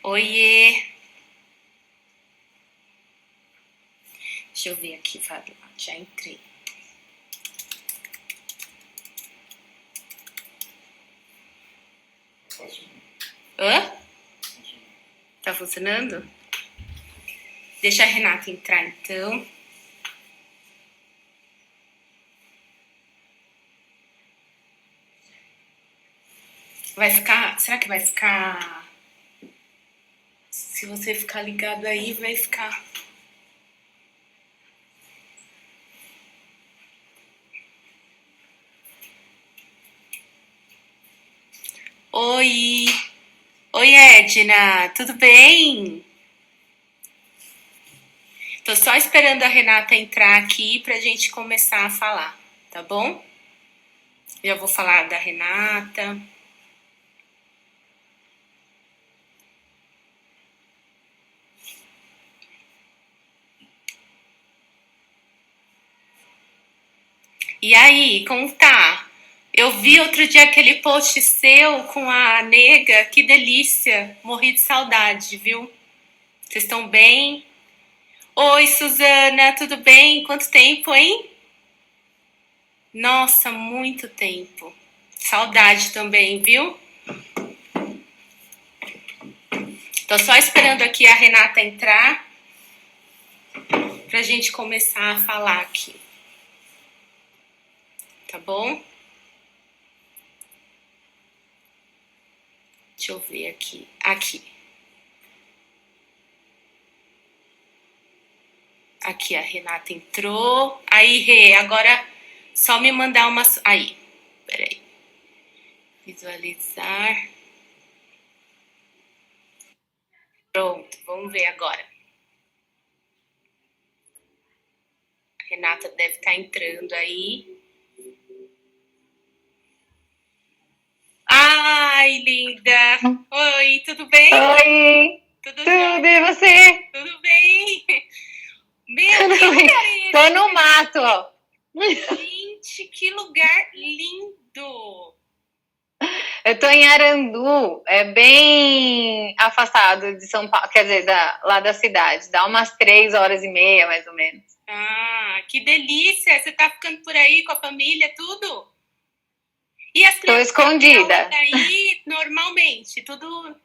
Oiê! Deixa eu ver aqui, Fábio. Já entrei. Hã? Tá funcionando? Deixa a Renata entrar, então. Vai ficar... Será que vai ficar... Se você ficar ligado aí, vai ficar... Oi! Oi, Edna! Tudo bem? Tô só esperando a Renata entrar aqui pra gente começar a falar, tá bom? Já vou falar da Renata. E aí, como tá? Eu vi outro dia aquele post seu com a nega, que delícia. Morri de saudade, viu? Vocês estão bem? Oi, Suzana, tudo bem? Quanto tempo, hein? Nossa, muito tempo. Saudade também, viu? Tô só esperando aqui a Renata entrar pra gente começar a falar aqui. Tá bom? Deixa eu ver aqui. Aqui. Aqui a Renata entrou. Aí, Rê, agora só me mandar uma... Aí, peraí. Visualizar. Pronto, vamos ver agora. A Renata deve estar entrando aí. Ai, linda! Oi, tudo bem? Oi! Tudo Tudo, e você? Tudo bem? Meu, Tudo que bem. lugar é esse? Tô no mato, ó. Gente, que lugar lindo! Eu tô em Arandu, é bem afastado de São Paulo, quer dizer, lá da cidade. Dá umas 3 horas e meia, mais ou menos. Ah, que delícia! Você tá ficando por aí com a família, tudo? E as Tô crianças escondida. daí, normalmente, tudo...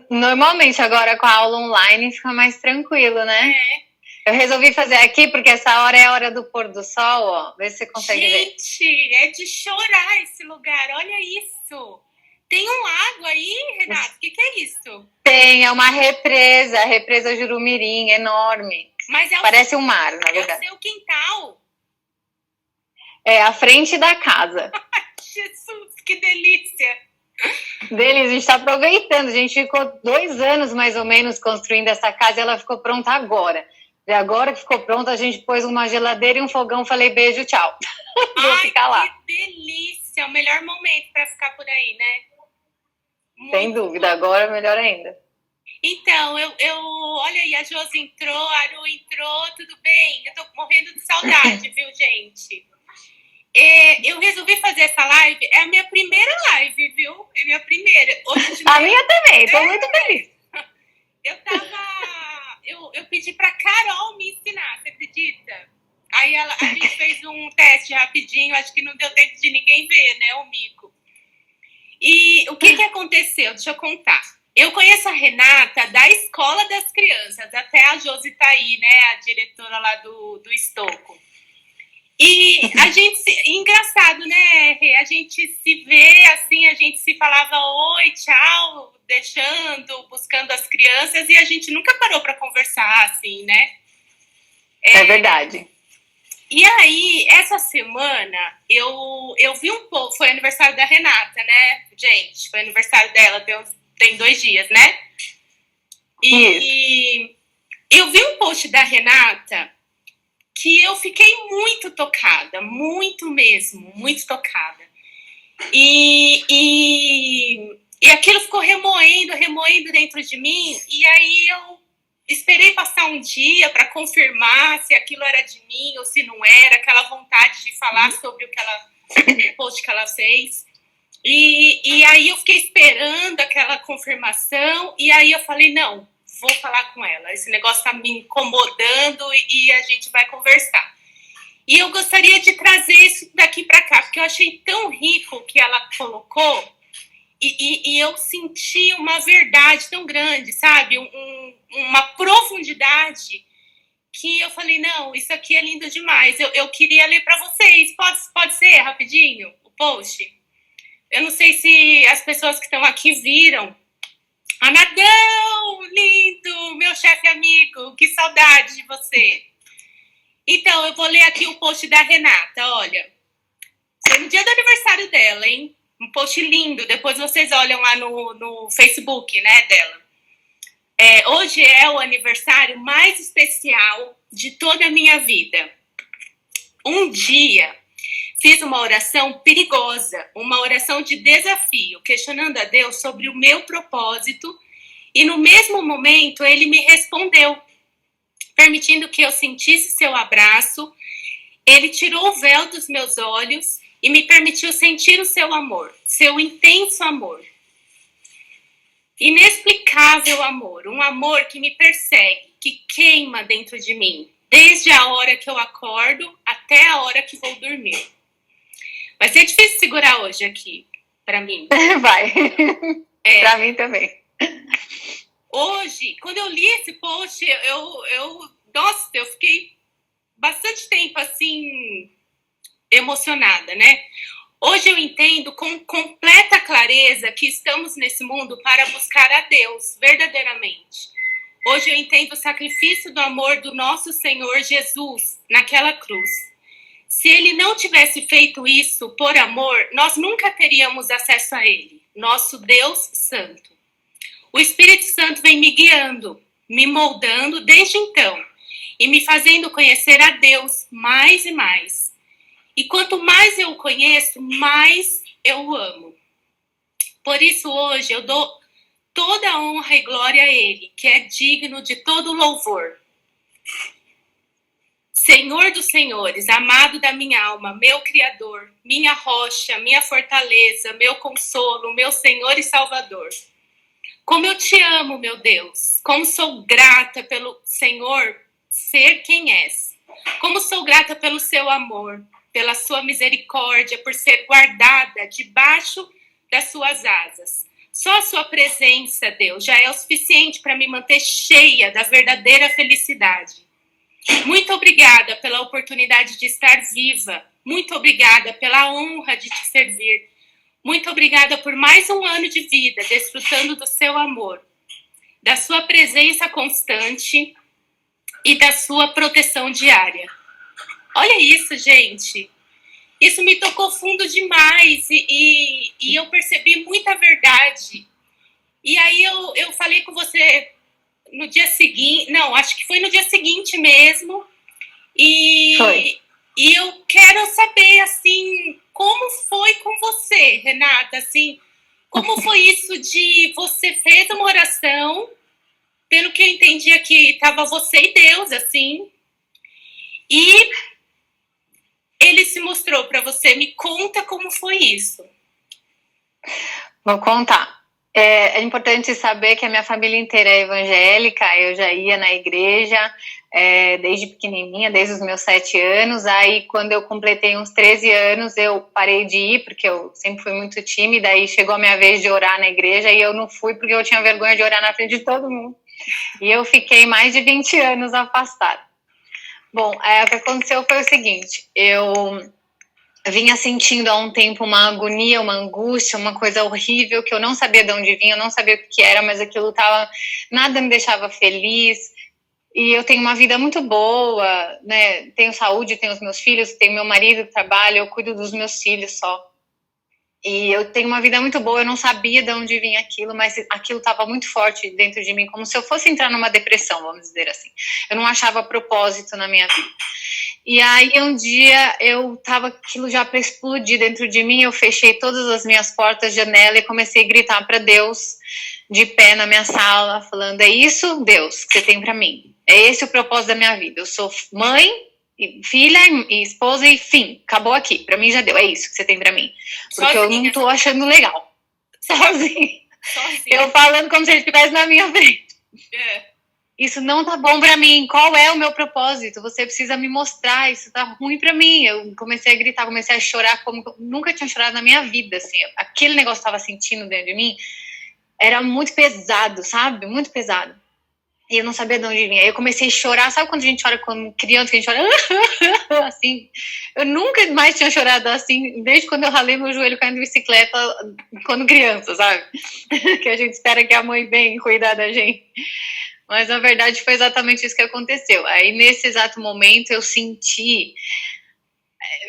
Normalmente, agora com a aula online fica mais tranquilo, né? É. Eu resolvi fazer aqui porque essa hora é a hora do pôr do sol, ó. Vê se você consegue ver. Gente, é de chorar esse lugar, olha isso! Tem um lago aí, Renato? O que é isso? Tem, é uma represa, a represa Jurumirim, enorme. Mas é Parece um mar, na é o verdade. seu quintal. É a frente da casa. Jesus, que delícia! Deles, a gente está aproveitando. A gente ficou 2 anos mais ou menos construindo essa casa e ela ficou pronta agora. E agora que ficou pronta, a gente pôs uma geladeira e um fogão. Falei beijo, tchau. Vou Ai, ficar lá. que delícia! O melhor momento para ficar por aí, né? Sem dúvida, agora melhor ainda. Então, olha aí, a Josi entrou, a Aru entrou, tudo bem? Eu tô morrendo de saudade, viu, gente? Eu resolvi fazer essa live, é a minha primeira live, viu? É a minha primeira. Hoje de manhã, A minha também, tô muito feliz. Eu pedi pra Carol me ensinar, você acredita? Aí a gente fez um teste rapidinho, acho que não deu tempo de ninguém ver, né, o mico. E o que aconteceu? Deixa eu contar. Eu conheço a Renata da Escola das Crianças, até a Josi tá aí, né, a diretora lá do Estoco. E a gente, engraçado, né, Rê? A gente se vê assim, a gente se falava oi, tchau, deixando, buscando as crianças, e a gente nunca parou para conversar assim, né? É verdade. E aí, essa semana, eu vi um pouco, foi aniversário da Renata, né, gente? Foi aniversário dela, tem 2 dias, né? E eu vi um post da Renata que eu fiquei muito tocada, muito mesmo, muito tocada. E aquilo ficou remoendo dentro de mim, e aí eu esperei passar um dia para confirmar se aquilo era de mim ou se não era, aquela vontade de falar sobre o post que ela fez. E aí eu fiquei esperando aquela confirmação, e aí eu falei, não, vou falar com ela. Esse negócio tá me incomodando e a gente vai conversar. E eu gostaria de trazer isso daqui para cá, porque eu achei tão rico o que ela colocou, e eu senti uma verdade tão grande, sabe? Uma profundidade que eu falei, não, isso aqui é lindo demais. Eu queria ler para vocês. Pode ser rapidinho o post? Eu não sei se as pessoas que estão aqui viram. Amadão, lindo, meu chefe amigo, que saudade de você. Então, eu vou ler aqui o post da Renata, olha. Foi no dia do aniversário dela, hein? Um post lindo, depois vocês olham lá no Facebook, né, dela. Hoje é o aniversário mais especial de toda a minha vida. Um dia, fiz uma oração perigosa, uma oração de desafio, questionando a Deus sobre o meu propósito, e no mesmo momento ele me respondeu, permitindo que eu sentisse seu abraço. Ele tirou o véu dos meus olhos e me permitiu sentir o seu amor, seu intenso amor. Inexplicável amor, um amor que me persegue, que queima dentro de mim, desde a hora que eu acordo até a hora que vou dormir. Vai ser difícil segurar hoje aqui, pra mim. Vai. Pra mim também. Hoje, quando eu li esse post, nossa, eu fiquei bastante tempo, assim, emocionada, né? Hoje eu entendo com completa clareza que estamos nesse mundo para buscar a Deus, verdadeiramente. Hoje eu entendo o sacrifício do amor do nosso Senhor Jesus naquela cruz. Se ele não tivesse feito isso por amor, nós nunca teríamos acesso a ele, nosso Deus Santo. O Espírito Santo vem me guiando, me moldando desde então e me fazendo conhecer a Deus mais e mais. E quanto mais eu o conheço, mais eu o amo. Por isso hoje eu dou toda a honra e glória a ele, que é digno de todo louvor. Senhor dos senhores, amado da minha alma, meu Criador, minha rocha, minha fortaleza, meu consolo, meu Senhor e Salvador. Como eu te amo, meu Deus. Como sou grata pelo Senhor ser quem és. Como sou grata pelo seu amor, pela sua misericórdia, por ser guardada debaixo das suas asas. Só a sua presença, Deus, já é o suficiente para me manter cheia da verdadeira felicidade. Muito obrigada pela oportunidade de estar viva. Muito obrigada pela honra de te servir. Muito obrigada por mais um ano de vida, desfrutando do seu amor, da sua presença constante e da sua proteção diária. Olha isso, gente. Isso me tocou fundo demais e eu percebi muita verdade. E aí eu falei com você no dia seguinte, não, acho que foi no dia seguinte mesmo. Foi. E eu quero saber, assim, como foi com você, Renata? Assim, como foi isso de você fez uma oração, pelo que eu entendi aqui, estava você e Deus, assim, e ele se mostrou para você. Me conta como foi isso. Vou contar. É importante saber que a minha família inteira é evangélica. Eu já ia na igreja desde pequenininha, desde os meus 7 anos. Aí, quando eu completei uns 13 anos, eu parei de ir, porque eu sempre fui muito tímida. Aí chegou a minha vez de orar na igreja e eu não fui porque eu tinha vergonha de orar na frente de todo mundo. E eu fiquei mais de 20 anos afastada. Bom, o que aconteceu foi o seguinte: eu vinha sentindo há um tempo uma agonia, uma angústia, uma coisa horrível que eu não sabia de onde vinha, eu não sabia o que era, mas aquilo nada me deixava feliz. E eu tenho uma vida muito boa, né? Tenho saúde, tenho os meus filhos, tenho meu marido que trabalha, eu cuido dos meus filhos só. E eu tenho uma vida muito boa, eu não sabia de onde vinha aquilo, mas aquilo estava muito forte dentro de mim, como se eu fosse entrar numa depressão, vamos dizer assim. Eu não achava propósito na minha vida. E aí um dia eu tava aquilo já para explodir dentro de mim, eu fechei todas as minhas portas, janela e comecei a gritar para Deus, de pé na minha sala, falando: é isso, Deus, que você tem para mim. É esse o propósito da minha vida. Eu sou mãe, filha e esposa e fim, acabou aqui. Pra mim já deu, é isso que você tem pra mim. Porque sozinha, eu não tô achando legal. Sozinha. Eu falando como se ele estivesse na minha frente. Isso não tá bom pra mim. Qual é o meu propósito? Você precisa me mostrar. Isso tá ruim pra mim. Eu comecei a gritar, comecei a chorar como eu nunca tinha chorado na minha vida, assim. Aquele negócio que eu tava sentindo dentro de mim era muito pesado, sabe? Muito pesado. E eu não sabia de onde vinha. Aí eu comecei a chorar. Sabe quando a gente chora como criança, que a gente chora assim? Eu nunca mais tinha chorado assim, desde quando eu ralei meu joelho caindo de bicicleta quando criança, sabe? Que a gente espera que a mãe venha cuidar da gente. Mas, na verdade, foi exatamente isso que aconteceu. Aí, nesse exato momento, eu senti...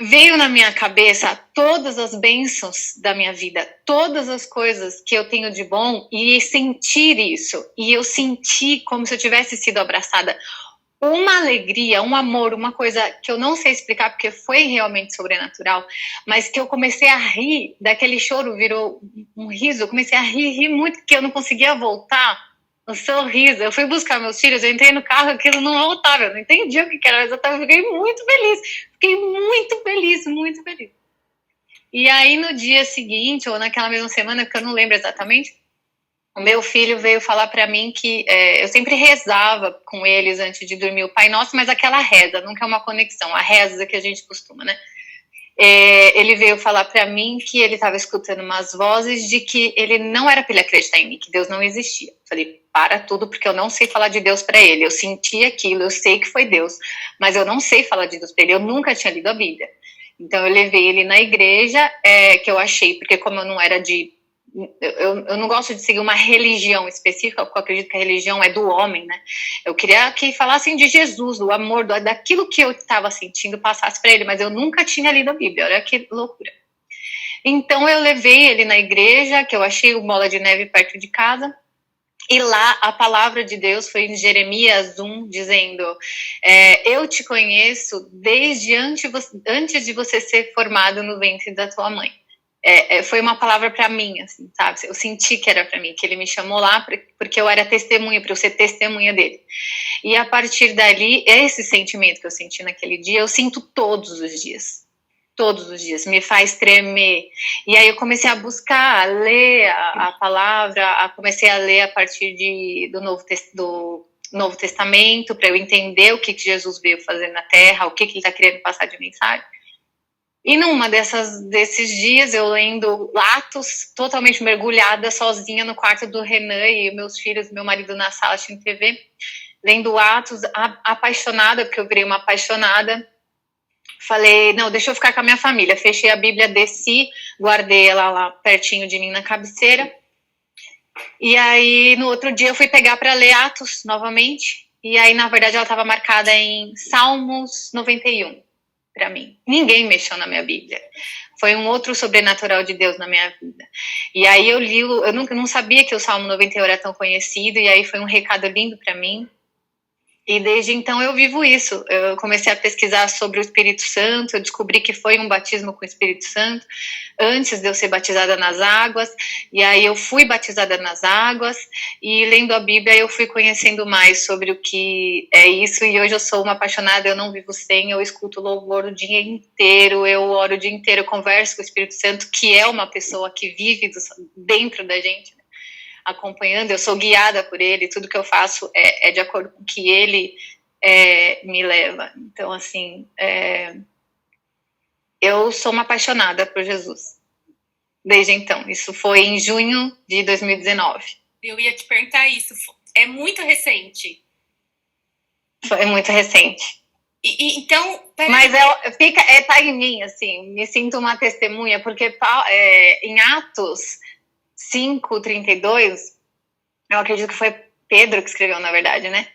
Veio na minha cabeça todas as bênçãos da minha vida, todas as coisas que eu tenho de bom, e sentir isso. E eu senti como se eu tivesse sido abraçada. Uma alegria, um amor, uma coisa que eu não sei explicar, porque foi realmente sobrenatural, mas que eu comecei a rir, daquele choro virou um riso, eu comecei a rir muito, que eu não conseguia voltar. Um sorriso. Eu fui buscar meus filhos, eu entrei no carro, aquilo não voltava, eu não entendi o que era, mas eu fiquei muito feliz. Fiquei muito feliz, muito feliz. E aí, no dia seguinte, ou naquela mesma semana, que eu não lembro exatamente, o meu filho veio falar pra mim que eu sempre rezava com eles antes de dormir o Pai Nosso, mas aquela reza, nunca é uma conexão, a reza que a gente costuma, né? Ele veio falar pra mim que ele estava escutando umas vozes de que ele não era pra ele acreditar em mim, que Deus não existia. Falei, para tudo, porque eu não sei falar de Deus pra ele. Eu senti aquilo, eu sei que foi Deus, mas eu não sei falar de Deus pra ele. Eu nunca tinha lido a Bíblia. Então eu levei ele na igreja, que eu achei, porque como eu não era de... Eu não gosto de seguir uma religião específica, porque eu acredito que a religião é do homem, né? Eu queria que falassem de Jesus, do amor, daquilo que eu estava sentindo, passasse para ele, mas eu nunca tinha lido a Bíblia, olha que loucura. Então eu levei ele na igreja, que eu achei o Bola de Neve perto de casa, e lá a palavra de Deus foi em Jeremias 1, dizendo, eu te conheço desde antes de você ser formado no ventre da tua mãe. Foi uma palavra para mim, assim, sabe? Eu senti que era para mim, que ele me chamou lá porque eu era testemunha, para eu ser testemunha dele. E a partir dali, esse sentimento que eu senti naquele dia, eu sinto todos os dias. Todos os dias, me faz tremer. E aí eu comecei a buscar, a ler a palavra, comecei a ler a partir do Novo Testamento, para eu entender o que Jesus veio fazer na Terra, o que ele está querendo passar de mensagem. E numa desses dias, eu lendo Atos, totalmente mergulhada, sozinha no quarto do Renan e meus filhos, meu marido na sala assistindo TV, lendo Atos, apaixonada, porque eu virei uma apaixonada. Falei, não, deixa eu ficar com a minha família. Fechei a Bíblia, desci, guardei ela lá pertinho de mim na cabeceira. E aí, no outro dia, eu fui pegar para ler Atos novamente. E aí, na verdade, ela estava marcada em Salmos 91. Para mim. Ninguém mexeu na minha Bíblia. Foi um outro sobrenatural de Deus na minha vida. E aí eu li, eu não sabia que o Salmo 91 era tão conhecido, e aí foi um recado lindo para mim. E desde então eu vivo isso. Eu comecei a pesquisar sobre o Espírito Santo, eu descobri que foi um batismo com o Espírito Santo, antes de eu ser batizada nas águas, e aí eu fui batizada nas águas, e lendo a Bíblia eu fui conhecendo mais sobre o que é isso, e hoje eu sou uma apaixonada, eu não vivo sem, eu escuto louvor o dia inteiro, eu oro o dia inteiro, eu converso com o Espírito Santo, que é uma pessoa que vive dentro da gente, acompanhando, eu sou guiada por ele, tudo que eu faço é de acordo com o que ele me leva. Então, assim, eu sou uma apaixonada por Jesus, desde então. Isso foi em junho de 2019. Eu ia te perguntar isso, é muito recente? Foi muito recente. Então... Mas tá em mim, assim, me sinto uma testemunha, porque em Atos 5:32, eu acredito que foi Pedro que escreveu, na verdade, né?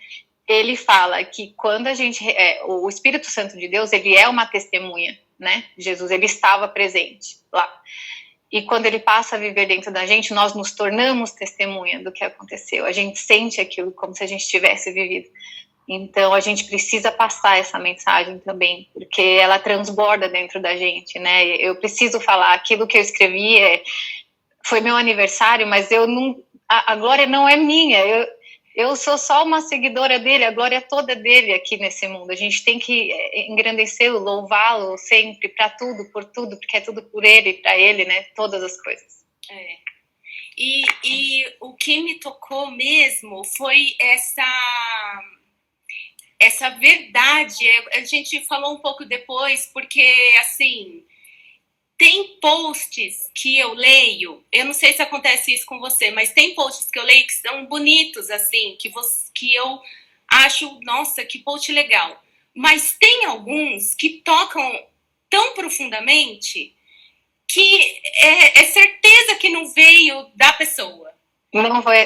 Ele fala que quando a gente... o Espírito Santo de Deus, ele é uma testemunha, né? Jesus, ele estava presente lá. E quando ele passa a viver dentro da gente, nós nos tornamos testemunha do que aconteceu. A gente sente aquilo como se a gente tivesse vivido. Então, a gente precisa passar essa mensagem também, porque ela transborda dentro da gente, né? Eu preciso falar aquilo que eu escrevi, foi meu aniversário, mas a glória não é minha. Eu sou só uma seguidora dele, a glória toda dele aqui nesse mundo. A gente tem que engrandecê-lo, louvá-lo sempre, para tudo, por tudo, porque é tudo por ele, para ele, né? Todas as coisas. E o que me tocou mesmo foi essa verdade. A gente falou um pouco depois, porque, assim, tem posts que eu leio, eu não sei se acontece isso com você, mas tem posts que eu leio que são bonitos, assim, que eu acho, nossa, que post legal. Mas tem alguns que tocam tão profundamente que é certeza que não veio da pessoa. Não foi,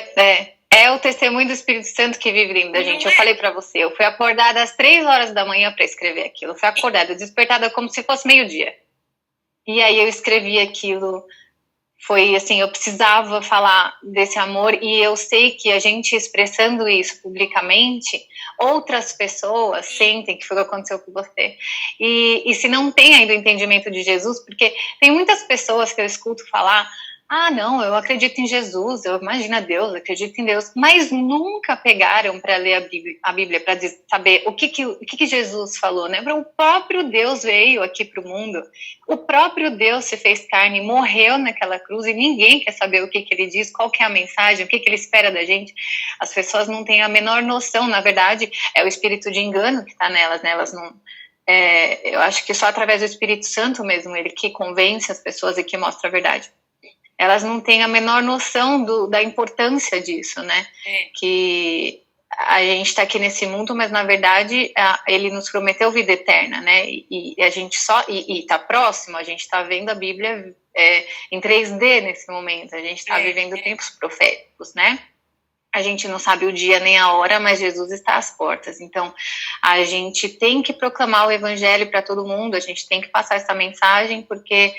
é o testemunho do Espírito Santo que vive dentro da gente. Eu falei pra você, eu fui acordada às 3 horas da manhã pra escrever aquilo. Eu fui acordada, despertada como se fosse meio-dia. E aí eu escrevi aquilo. Foi assim, eu precisava falar desse amor, e eu sei que a gente expressando isso publicamente, outras pessoas sentem, que foi o que aconteceu com você. E se não tem ainda o entendimento de Jesus, porque tem muitas pessoas que eu escuto falar, não, eu acredito em Jesus, eu imagino a Deus, eu acredito em Deus, mas nunca pegaram para ler a Bíblia para saber o que Jesus falou, né? O próprio Deus veio aqui para o mundo, o próprio Deus se fez carne, morreu naquela cruz, e ninguém quer saber o que ele diz, qual que é a mensagem, o que ele espera da gente. As pessoas não têm a menor noção, na verdade, é o espírito de engano que está nelas, né? Elas não... eu acho que só através do Espírito Santo mesmo, ele que convence as pessoas e que mostra a verdade. Elas não têm a menor noção da importância disso, né? Que a gente está aqui nesse mundo, mas na verdade ele nos prometeu vida eterna, né? E a gente e está próximo, a gente está vendo a Bíblia em 3D nesse momento, a gente está vivendo tempos proféticos, né? A gente não sabe o dia nem a hora, mas Jesus está às portas. Então, a gente tem que proclamar o evangelho para todo mundo, a gente tem que passar essa mensagem, porque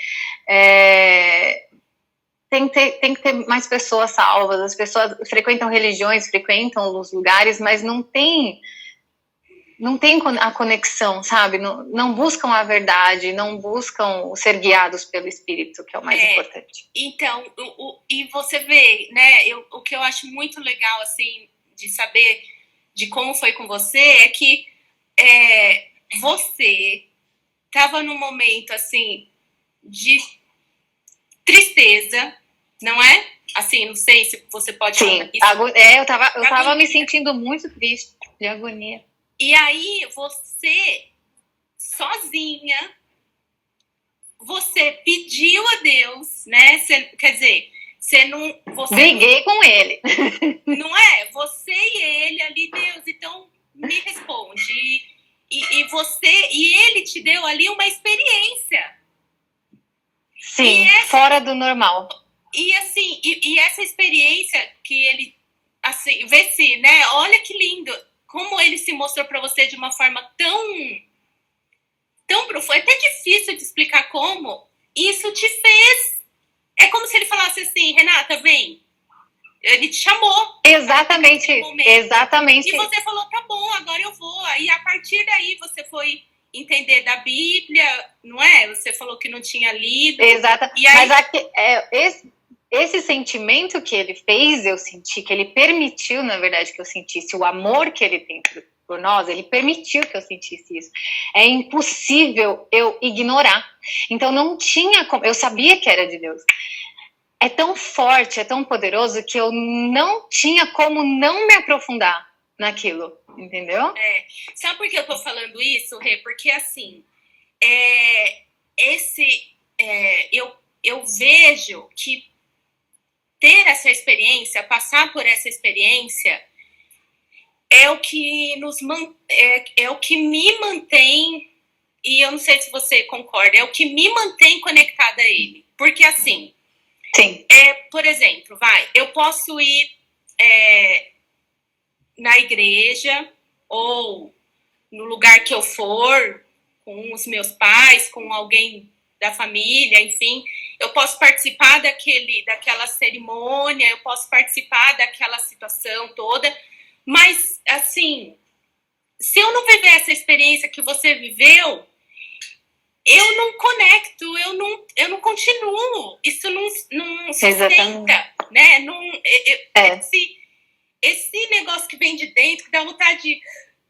tem que ter mais pessoas salvas. As pessoas frequentam religiões, frequentam os lugares, mas não tem a conexão, sabe? Não buscam a verdade, não buscam ser guiados pelo Espírito, que é o mais importante. Então, e você vê, né, o que eu acho muito legal, assim, de saber de como foi com você, é que você estava num momento, assim, de tristeza, não é? Assim, não sei se você pode falar isso. Eu tava me sentindo muito triste, de agonia. E aí, você, sozinha, você pediu a Deus, né? Quer dizer, você não... Briguei com ele. Não é? Você e ele ali, Deus, então me responde. E ele te deu ali uma experiência. Sim, fora do normal. E assim, e essa experiência que ele, assim, vê se, né? Olha que lindo, como ele se mostrou para você de uma forma tão profunda. É até difícil de explicar como isso te fez. É como se ele falasse assim, Renata, vem. Ele te chamou. Exatamente. E você falou, tá bom, agora eu vou. E a partir daí você foi entender da Bíblia, não é? Você falou que não tinha lido. Exato. E aí... Mas esse sentimento que ele fez, eu senti, que ele permitiu, na verdade, que eu sentisse, o amor que ele tem por nós, ele permitiu que eu sentisse isso. É impossível eu ignorar. Então não tinha como, eu sabia que era de Deus. É tão forte, é tão poderoso, que eu não tinha como não me aprofundar naquilo, entendeu? Sabe por que eu tô falando isso, Rê? Porque, assim, eu vejo que ter essa experiência, passar por essa experiência, é o que é o que me mantém, e eu não sei se você concorda, é o que me mantém conectada a ele. Porque, assim, sim. Por exemplo, eu posso ir na igreja ou no lugar que eu for, com os meus pais, com alguém da família, enfim, eu posso participar daquela cerimônia, eu posso participar daquela situação toda, mas, assim, se eu não viver essa experiência que você viveu, eu não conecto, eu não continuo, isso não sustenta, né? esse negócio que vem de dentro, que dá vontade de,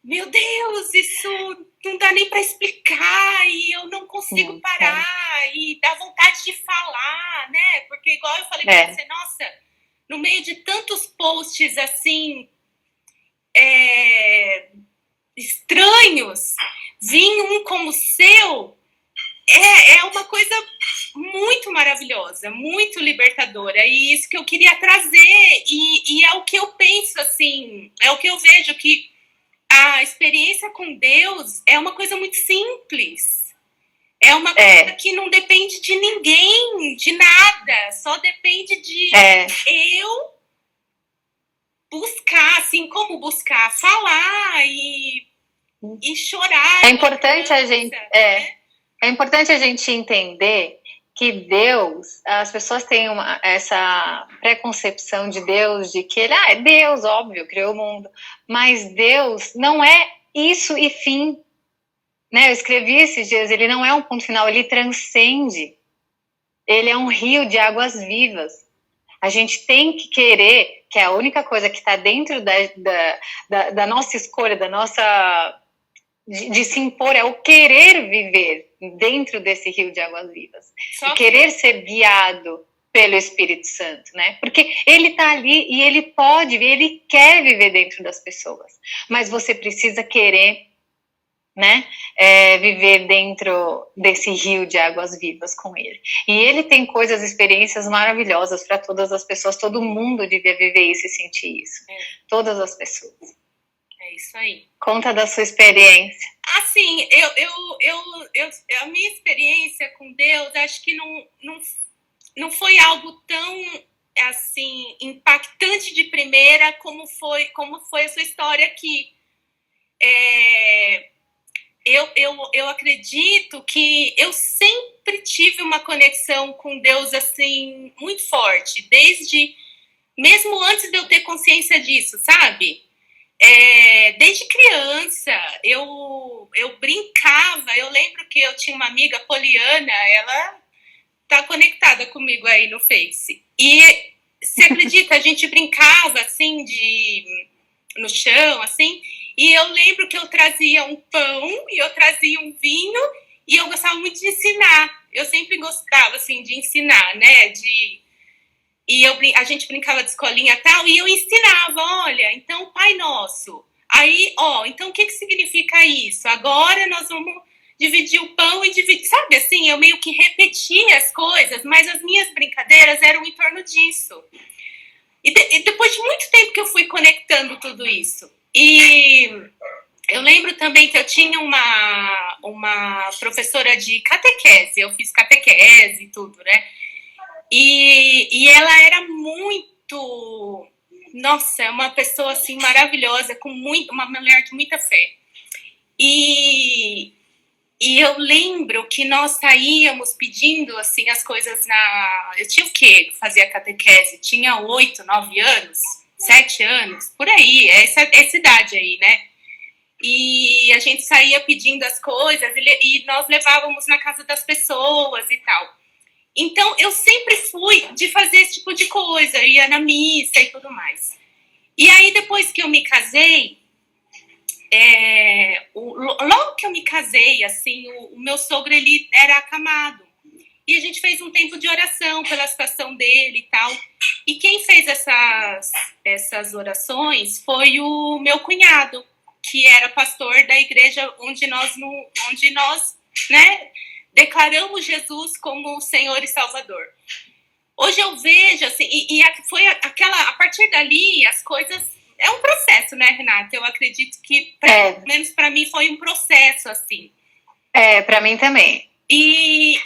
meu Deus, isso não dá nem para explicar, e eu não consigo parar, e dá vontade de falar, né? Porque igual eu falei pra você, nossa, no meio de tantos posts assim, estranhos, vir um como o seu, é uma coisa muito maravilhosa, muito libertadora, e isso que eu queria trazer, e é o que eu penso, assim, é o que eu vejo, que a experiência com Deus é uma coisa muito simples, é uma coisa que não depende de ninguém, de nada, só depende de eu buscar, assim, como buscar, falar e chorar. É importante a gente... É importante a gente entender que Deus, as pessoas têm essa preconcepção de Deus, de que ele é Deus, óbvio, criou o mundo, mas Deus não é isso e fim, né? Eu escrevi esses dias, ele não é um ponto final, ele transcende, ele é um rio de águas vivas. A gente tem que querer, que é a única coisa que está dentro da nossa escolha, da nossa... De se impor, é o querer viver dentro desse rio de águas vivas. O querer ser guiado pelo Espírito Santo, né? Porque ele está ali e ele pode, ele quer viver dentro das pessoas. Mas você precisa querer, né? Viver dentro desse rio de águas vivas com ele. E ele tem coisas, experiências maravilhosas para todas as pessoas. Todo mundo devia viver isso e sentir isso. Todas as pessoas. É isso aí. Conta da sua experiência. Assim, a minha experiência com Deus, acho que não foi algo tão, assim, impactante de primeira como foi a sua história aqui. Eu acredito que eu sempre tive uma conexão com Deus, assim, muito forte, mesmo antes de eu ter consciência disso, sabe? Desde criança, eu brincava. Eu lembro que eu tinha uma amiga, Poliana, ela tá conectada comigo aí no Face. E você acredita, a gente brincava assim, no chão, assim, e eu lembro que eu trazia um pão e eu trazia um vinho, e eu gostava muito de ensinar. Eu sempre gostava, assim, de ensinar, né, e a gente brincava de escolinha e tal, e eu ensinava, olha, então, Pai Nosso. Aí, então o que significa isso? Agora nós vamos dividir o pão e dividir... Sabe, assim, eu meio que repetia as coisas, mas as minhas brincadeiras eram em torno disso. E depois de muito tempo que eu fui conectando tudo isso. E eu lembro também que eu tinha uma professora de catequese, eu fiz catequese e tudo, né? E ela era muito... Nossa, é uma pessoa, assim, maravilhosa, uma mulher de muita fé. E eu lembro que nós saíamos pedindo, assim, as coisas Eu tinha o quê? Fazia catequese? Tinha 8, 9 anos, 7 anos, por aí, essa idade aí, né? E a gente saía pedindo as coisas e nós levávamos na casa das pessoas e tal. Então, eu sempre fui de fazer esse tipo de coisa, ia na missa e tudo mais. E aí, depois que eu me casei, logo que eu me casei, assim, o meu sogro, ele era acamado. E a gente fez um tempo de oração pela situação dele e tal. E quem fez essas orações foi o meu cunhado, que era pastor da igreja onde nós né, declaramos Jesus como Senhor e Salvador. Hoje eu vejo, assim, foi a partir dali, as coisas... É um processo, né, Renata? Eu acredito que, pelo menos para mim, foi um processo, assim. Para mim também. E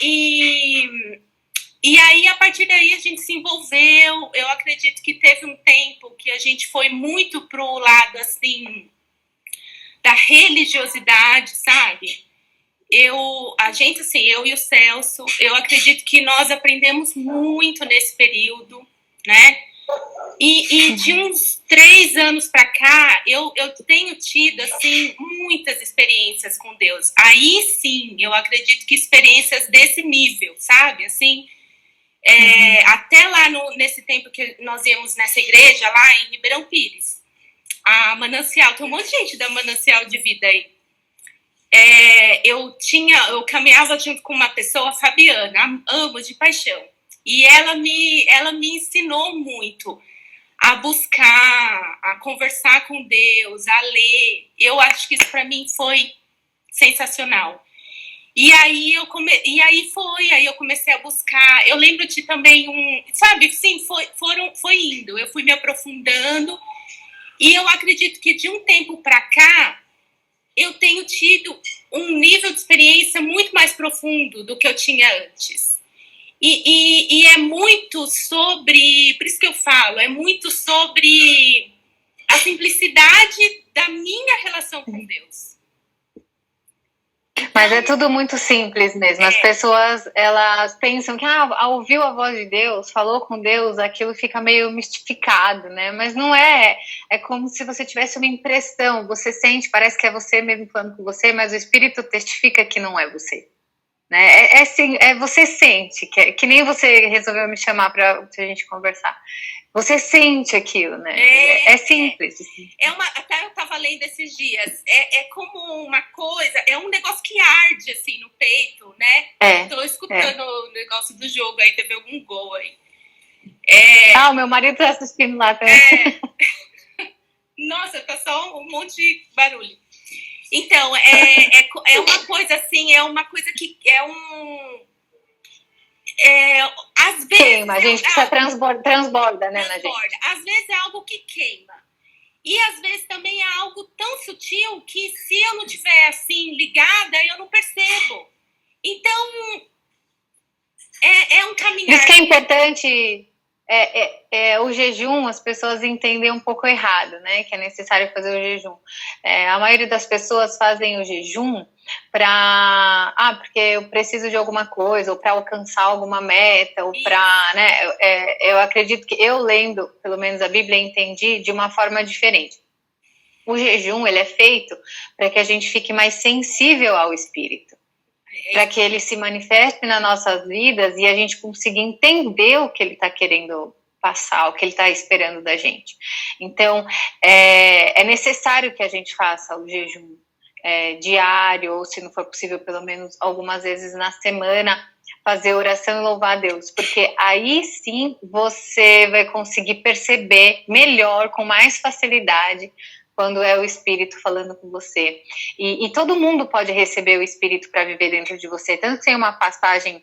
aí, a partir daí, a gente se envolveu. Eu acredito que teve um tempo que a gente foi muito pro lado, assim, da religiosidade, sabe? A gente, assim, eu e o Celso, eu acredito que nós aprendemos muito nesse período, né? E de uns 3 anos para cá, eu tenho tido, assim, muitas experiências com Deus. Aí, sim, eu acredito que experiências desse nível, sabe? Assim, até lá nesse tempo que nós íamos nessa igreja, lá em Ribeirão Pires. a Manancial, tem um monte de gente da Manancial de Vida aí. Eu caminhava junto com uma pessoa, a Fabiana, amo de paixão. E ela me ensinou muito a buscar, a conversar com Deus, a ler. Eu acho que isso para mim foi sensacional. E aí eu comecei a buscar. Eu lembro de também sabe, sim, foi indo. Eu fui me aprofundando. E eu acredito que de um tempo para cá, eu tenho tido um nível de experiência muito mais profundo do que eu tinha antes. E é muito sobre, por isso que eu falo, é muito sobre a simplicidade da minha relação com Deus. Mas é tudo muito simples mesmo. As pessoas, elas pensam que ouviu a voz de Deus, falou com Deus, aquilo fica meio mistificado, né? Mas não é. É como se você tivesse uma impressão. Você sente, parece que é você mesmo falando com você, mas o Espírito testifica que não é você. Né? Você sente, que nem você resolveu me chamar pra gente conversar. Você sente aquilo, né? É simples. Até eu estava lendo esses dias. É como uma coisa, é um negócio que arde assim no peito, né? Estou escutando o negócio do jogo aí, teve algum gol aí. O meu marido está assistindo lá também. Nossa, tá só um monte de barulho. Então, é uma coisa assim, é uma coisa que às vezes queima, a gente precisa transborda, né, na gente. Às vezes é algo que queima. E às vezes também é algo tão sutil que se eu não estiver assim ligada, eu não percebo. Então, é um caminhar. Isso que é importante, o jejum, as pessoas entendem um pouco errado, né? Que é necessário fazer o jejum. A maioria das pessoas fazem o jejum porque eu preciso de alguma coisa, ou para alcançar alguma meta, ou para, né? Eu acredito que eu lendo, pelo menos a Bíblia, entendi de uma forma diferente. O jejum, ele é feito para que a gente fique mais sensível ao Espírito, para que ele se manifeste nas nossas vidas e a gente consiga entender o que ele está querendo passar, o que ele está esperando da gente. Então, é necessário que a gente faça o jejum diário, ou se não for possível, pelo menos algumas vezes na semana, fazer oração e louvar a Deus, porque aí sim você vai conseguir perceber melhor, com mais facilidade, quando é o Espírito falando com você. E todo mundo pode receber o Espírito para viver dentro de você. Tanto que tem uma passagem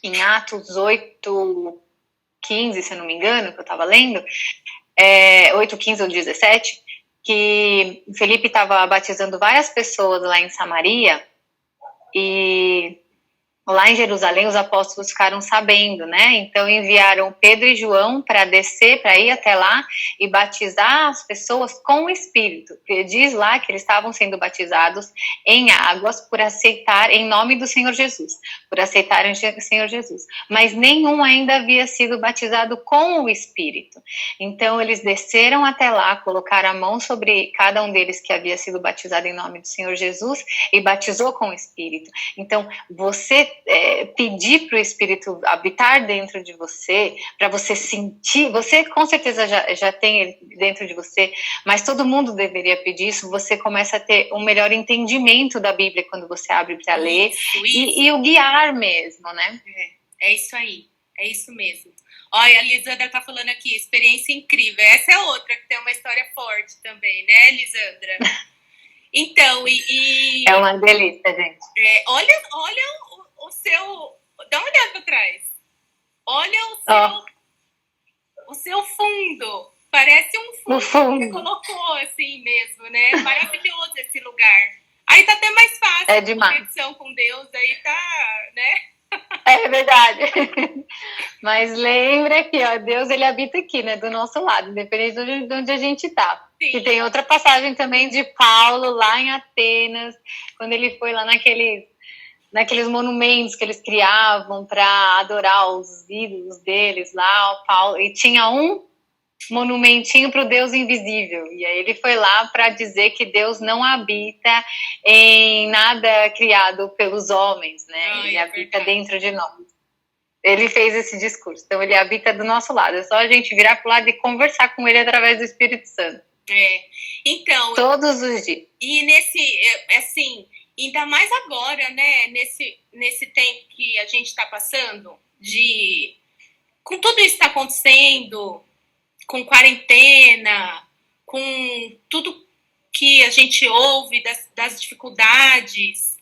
em Atos 8:15, se eu não me engano, que eu estava lendo, 8:15 ou 17, que Felipe estava batizando várias pessoas lá em Samaria, e lá em Jerusalém os apóstolos ficaram sabendo, né? Então enviaram Pedro e João para descer, para ir até lá e batizar as pessoas com o Espírito. Porque diz lá que eles estavam sendo batizados em águas por aceitar, em nome do Senhor Jesus, por aceitarem o Senhor Jesus. Mas nenhum ainda havia sido batizado com o Espírito. Então eles desceram até lá, colocaram a mão sobre cada um deles que havia sido batizado em nome do Senhor Jesus e batizou com o Espírito. Então você pedir para o Espírito habitar dentro de você, para você sentir, você com certeza já tem ele dentro de você, mas todo mundo deveria pedir isso. Você começa a ter um melhor entendimento da Bíblia quando você abre para ler, e o guiar mesmo, né? É isso aí, é isso mesmo. Olha, a Lisandra tá falando aqui, experiência incrível. Essa é outra que tem uma história forte também, né, Lisandra? Então, é uma delícia, gente. Olha o seu... Dá uma olhada para trás. Olha o seu fundo. Parece um fundo que você colocou assim mesmo, né? Maravilhoso esse lugar. Aí tá até mais fácil. É demais. A conexão com Deus, aí tá, né? É verdade. Mas lembra que Deus, ele habita aqui, né? Do nosso lado, independente de onde a gente tá. Sim. E tem outra passagem também de Paulo lá em Atenas, quando ele foi lá naqueles monumentos que eles criavam para adorar os ídolos deles lá, o Paulo, e tinha um monumentinho para o Deus invisível, e aí ele foi lá para dizer que Deus não habita em nada criado pelos homens, né? Ele habita dentro de nós. Ele fez esse discurso, então ele habita do nosso lado, é só a gente virar para o lado e conversar com ele através do Espírito Santo. Então, todos os dias. E nesse, assim, ainda mais agora, né? Nesse tempo que a gente está passando, com tudo isso que está acontecendo, com quarentena, com tudo que a gente ouve das dificuldades,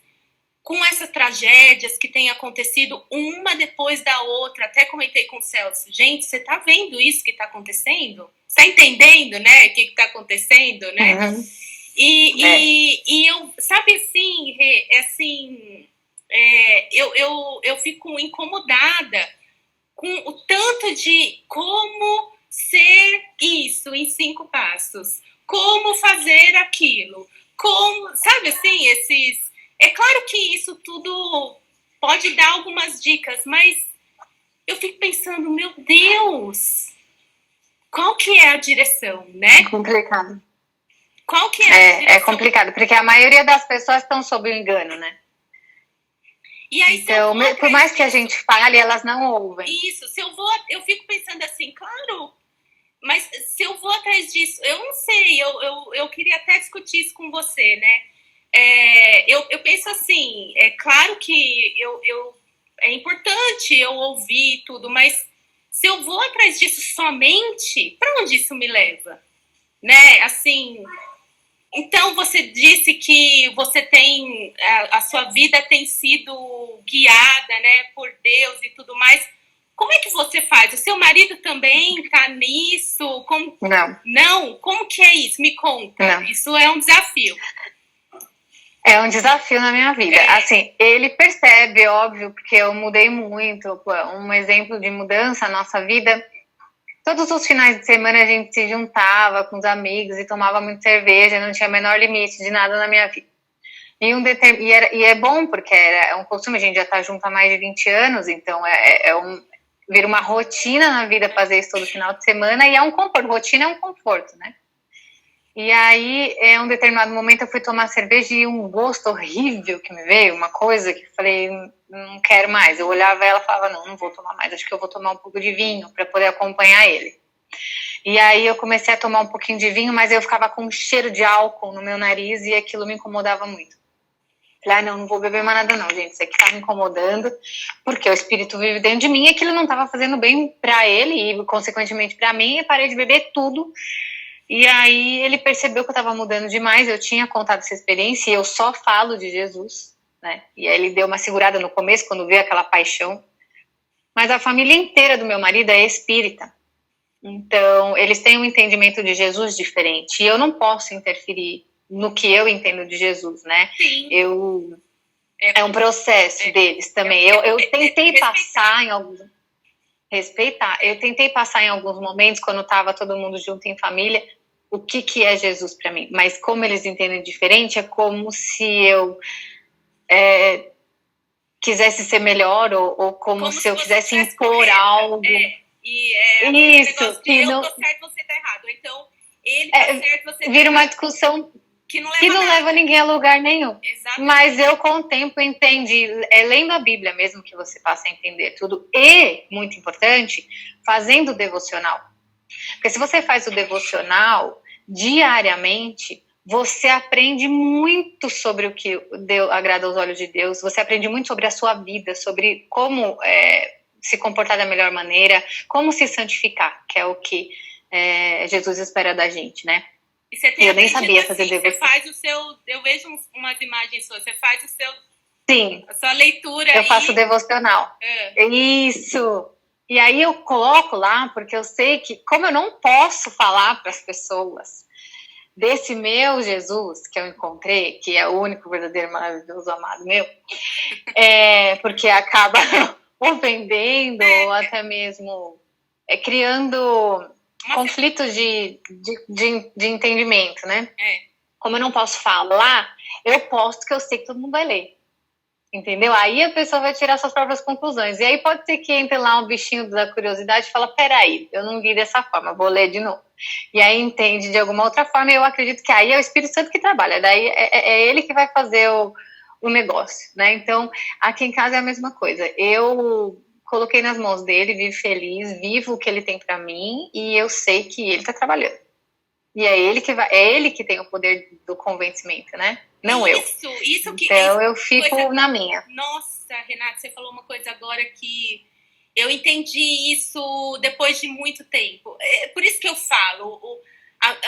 com essas tragédias que têm acontecido uma depois da outra. Até comentei com o Celso, gente, você tá vendo isso que tá acontecendo? Você tá entendendo, né, o que tá acontecendo, né? Uhum. E eu, sabe assim, eu fico incomodada com o tanto de como ser isso em 5 passos, como fazer aquilo, como, sabe assim, esses... É claro que isso tudo pode dar algumas dicas, mas eu fico pensando, meu Deus, qual que é a direção, né? É complicado. Qual que é a direção? É complicado, porque a maioria das pessoas estão sob o engano, né? E aí, então, por mais que a gente fale, elas não ouvem. Isso, eu fico pensando assim, claro, mas se eu vou atrás disso, eu não sei, eu queria até discutir isso com você, né? Eu penso assim, é claro que é importante eu ouvir tudo, mas se eu vou atrás disso somente, para onde isso me leva? Né? Assim, então você disse que você tem, a sua vida tem sido guiada, né, por Deus e tudo mais. Como é que você faz? O seu marido também está nisso? Não. Não? Como que é isso? Me conta. Não. Isso é um desafio. É um desafio na minha vida. Assim, ele percebe, óbvio, porque eu mudei muito. Um exemplo de mudança na nossa vida. Todos os finais de semana a gente se juntava com os amigos e tomava muito cerveja, não tinha o menor limite de nada na minha vida. E é bom, porque é um costume, a gente já está junto há mais de 20 anos, então vira uma rotina na vida fazer isso todo final de semana, e é um conforto. Rotina é um conforto, né? E aí, em um determinado momento, eu fui tomar cerveja e um gosto horrível que me veio, uma coisa que eu falei, não quero mais. Eu olhava ela e falava, não vou tomar mais, acho que eu vou tomar um pouco de vinho para poder acompanhar ele. E aí eu comecei a tomar um pouquinho de vinho, mas eu ficava com um cheiro de álcool no meu nariz e aquilo me incomodava muito. Falei, não vou beber mais nada não, gente, isso aqui tá me incomodando, porque o espírito vive dentro de mim e aquilo não estava fazendo bem para ele e, consequentemente, para mim, e parei de beber tudo. E aí ele percebeu que eu estava mudando demais, eu tinha contado essa experiência e eu só falo de Jesus, né? E aí ele deu uma segurada no começo, quando veio aquela paixão. Mas a família inteira do meu marido é espírita. Então, eles têm um entendimento de Jesus diferente. E eu não posso interferir no que eu entendo de Jesus, né? Sim. É um processo deles também. Eu tentei passar em alguns... Respeitar. Eu tentei passar em alguns momentos, quando estava todo mundo junto em família, o que é Jesus para mim. Mas como eles entendem diferente, é como se eu quisesse ser melhor, ou como se eu quisesse impor algo. Isso. Que eu tô certo, você tá errado. Então, ele tá certo, você tá vira uma discussão que não leva ninguém a lugar nenhum. Exatamente. Mas eu, com o tempo, entendi, lendo a Bíblia mesmo, que você passa a entender tudo, e, muito importante, fazendo o devocional. Porque se você faz o devocional diariamente, você aprende muito sobre o que agrada aos olhos de Deus, você aprende muito sobre a sua vida, sobre como se comportar da melhor maneira, como se santificar, que é o que Jesus espera da gente, né? E você tem eu nem sabia fazer assim, devoção. Você faz o seu... Eu vejo umas imagens suas. Você faz o seu... Sim. A sua leitura. Eu faço devocional. Isso. E aí eu coloco lá, porque eu sei que, como eu não posso falar para as pessoas desse meu Jesus que eu encontrei, que é o único verdadeiro, maravilhoso, amado meu, porque acaba ofendendo ou até mesmo criando... conflito de entendimento, né? Como eu não posso falar, eu posto que eu sei que todo mundo vai ler. Entendeu? Aí a pessoa vai tirar suas próprias conclusões. E aí pode ser que entre lá um bichinho da curiosidade e fala, peraí, eu não vi dessa forma, vou ler de novo. E aí entende de alguma outra forma, e eu acredito que aí é o Espírito Santo que trabalha. Daí é ele que vai fazer o negócio, né? Então, aqui em casa é a mesma coisa. Eu coloquei nas mãos dele, vivo feliz, vivo o que ele tem para mim, e eu sei que ele tá trabalhando. E é ele que tem o poder do convencimento, né? Não eu. Isso que. Então eu fico na minha. Nossa, Renata, você falou uma coisa agora que eu entendi isso depois de muito tempo. É por isso que eu falo.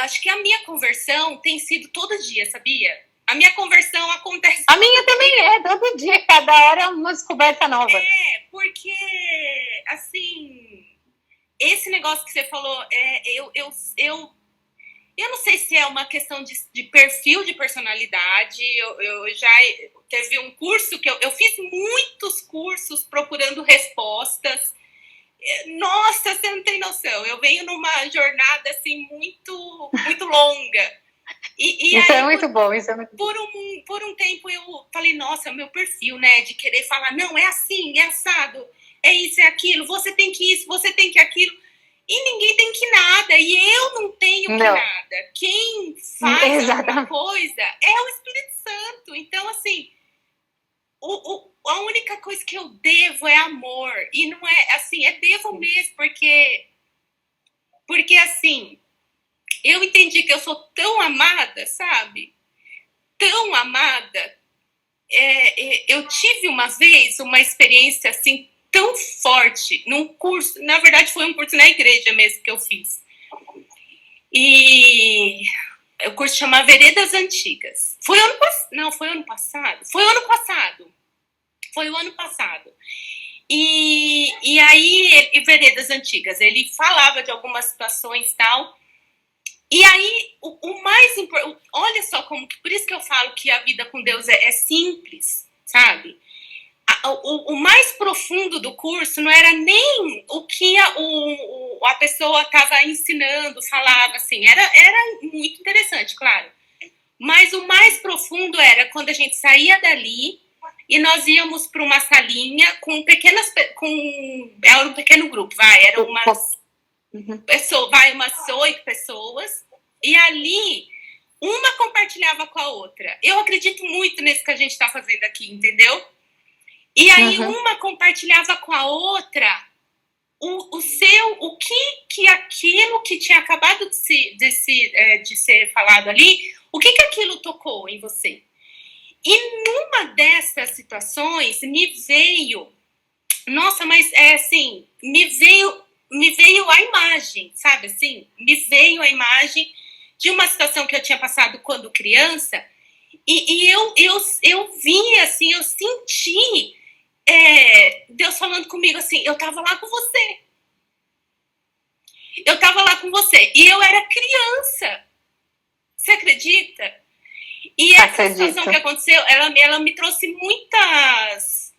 Acho que a minha conversão tem sido todo dia, sabia? A minha conversão acontece. A minha também é, todo dia, cada hora é uma descoberta nova. É, porque, assim, esse negócio que você falou, eu não sei se é uma questão de perfil de personalidade. Eu já teve um curso que eu fiz muitos cursos procurando respostas. Nossa, você não tem noção. Eu venho numa jornada assim muito, muito longa. Isso aí, é muito bom. Isso é muito por um tempo eu falei, nossa, meu perfil, né? De querer falar, não, é assim, é assado, é isso, é aquilo, você tem que isso, você tem que aquilo. E ninguém tem que nada, e eu não tenho que nada. Quem faz alguma coisa é o Espírito Santo. Então, assim, a única coisa que eu devo é amor. E não é, assim, devo mesmo, porque assim, eu entendi que eu sou tão amada, sabe? Tão amada. Eu tive uma vez uma experiência, assim, tão forte num curso, na verdade foi um curso na igreja mesmo que eu fiz, e o curso chama Veredas Antigas. Foi o ano passado. E aí, Veredas Antigas, ele falava de algumas situações e tal, e aí o mais importante, olha só como, por isso que eu falo que a vida com Deus é simples, sabe? O mais profundo do curso não era nem o que a pessoa estava ensinando, falava, assim, era muito interessante, claro. Mas o mais profundo era quando a gente saía dali e nós íamos para uma salinha com era um pequeno grupo, era umas pessoas, umas 8 pessoas, e ali uma compartilhava com a outra. Eu acredito muito nisso que a gente está fazendo aqui, entendeu? E aí uma compartilhava com a outra o que aquilo que tinha acabado de ser falado ali, o que aquilo tocou em você. E numa dessas situações me veio, nossa, mas assim, me veio a imagem, sabe assim? Me veio a imagem de uma situação que eu tinha passado quando criança, e eu vi, assim, eu senti Deus falando comigo assim, eu tava lá com você. Eu tava lá com você. E eu era criança. Você acredita? E essa situação que aconteceu, ela me trouxe muitas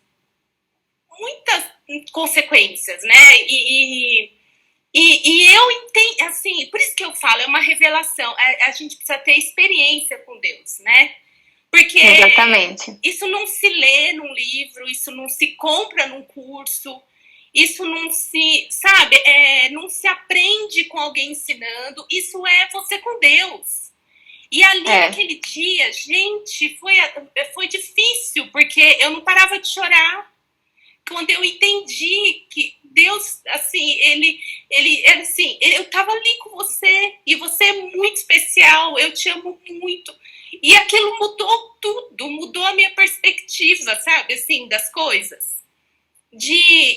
consequências, né? E eu entendo, assim, por isso que eu falo, é uma revelação. A gente precisa ter experiência com Deus, né? Porque exatamente. Isso não se lê num livro, isso não se compra num curso, isso não se, sabe, não se aprende com alguém ensinando, isso é você com Deus. E ali naquele dia, gente, foi difícil, porque eu não parava de chorar quando eu entendi que Deus, assim, ele assim, eu tava ali com você, e você é muito especial, eu te amo muito. E aquilo mudou tudo, mudou a minha perspectiva, sabe, assim, das coisas.